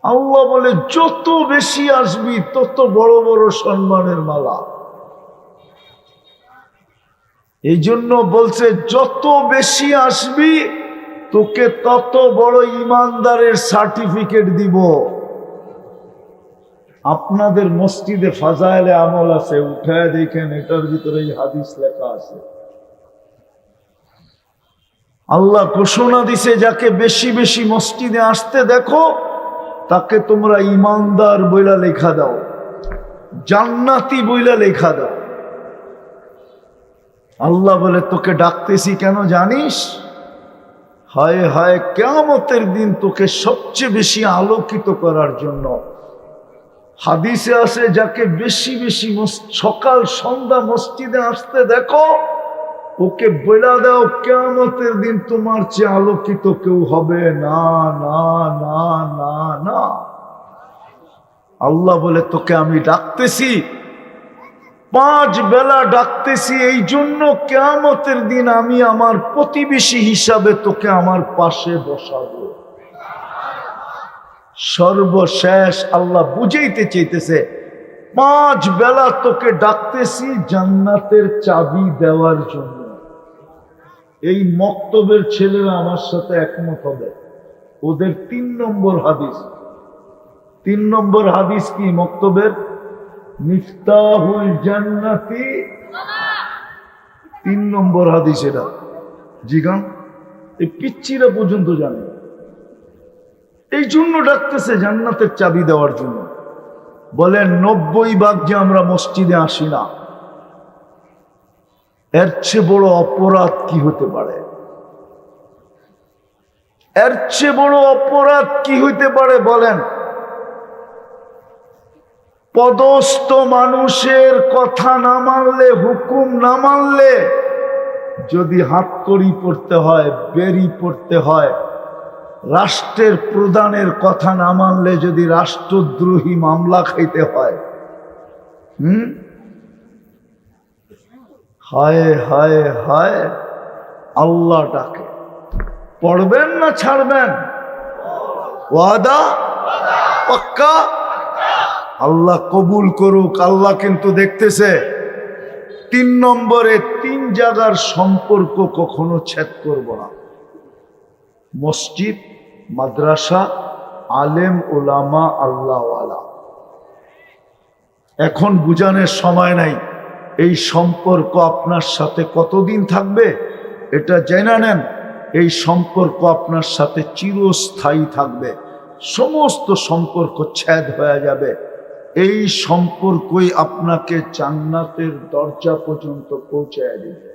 আল্লাহ বলে, যত বেশি আসবি তত বড় বড় সম্মানের মালা। এই জন্য বলছে, যত বেশি আসবি তোকে তত বড় ইমানদারের সার্টিফিকেট দিব। আপনাদের মসজিদে ফাজাইলে আমল আছে, উঠায় দেখেন, এটার ভিতরে এই হাদিস লেখা আছে। আল্লাহ ঘোষণা দিছে, যাকে বেশি বেশি মসজিদে আসতে দেখো তাকে তোমরা ইমানদার বইলা লেখা দাও, জান্নাতি বইলা লেখা দাও। আল্লাহ বলে, তোকে ডাকতেছি কেন জানিস? হায় হায়, কিয়ামতের দিন তোকে সবচেয়ে বেশি আলোকিত করার জন্য। হাদিসে আছে, যাকে বেশি বেশি সকাল সন্ধ্যা মসজিদে আসতে দেখো ওকে বইলা দাও, কিয়ামতের দিন তোমার চেয়ে আলোকিত কেউ হবে না, না না না না। আল্লাহ বলে, তোকে আমি ডাকতেছি, 5 বেলা ডাকতেছি, এই জন্য কিয়ামতের দিন আমি আমার প্রতিবেশী হিসাবে তোকে আমার পাশে বসাবো। সর্বশেষ আল্লাহ বুঝাইতে চাইতেছে, 5 বেলা তোকে ডাকতেছি জান্নাতের চাবি দেওয়ার জন্য। এই মক্তবের ছেলেরা আমার সাথে একমত হবে। ওদের 3 নম্বর হাদিস। 3 নম্বর হাদিস কি মক্তবের? মিফতাহুল জান্নাতি, 3 নম্বর হাদিস এটা। জিগান, এই পিচ্চিরা পর্যন্ত জানে। এই জন্য ডাকতেছে জান্নাতের চাবি দেওয়ার জন্য। বলেন 90 ভাগ যে আমরা মসজিদে আসি না, এর চেয়ে বড় অপরাধ কি হতে পারে? এর চেয়ে বড় অপরাধ কি হইতে পারে বলেন? পদস্থ মানুষের কথা না মানলে, হুকুম না মানলে, যদি হাতকড়ি পড়তে হয়, বেরি পড়তে হয়, রাষ্ট্রের প্রধানের কথা না মানলে যদি রাষ্ট্রদ্রোহী মামলা খাইতে হয়, হায় হায় হায়, আল্লাহ ডাকে। পড়বেন না ছাড়বেন? ওয়াদা পাক্কা? আল্লাহ কবুল করুক। আল্লাহ কিন্তু দেখতেছে। 3 নম্বরে 3 জায়গার সম্পর্ক কখনো ছেদ করব না: মসজিদ, মাদ্রাসা, আলেম ওলামা, আল্লাহওয়ালা। এখন বুঝানোর সময় নাই। এই সম্পর্ক আপনার সাথে কতদিন থাকবে এটা জেনে নেন। এই সম্পর্ক আপনার সাথে চিরস্থায়ী থাকবে। সমস্ত সম্পর্ক ছেদ হয়ে যাবে। এই সম্পর্কই আপনাকে জান্নাতের দরজা পর্যন্ত পৌঁছায় দিবে।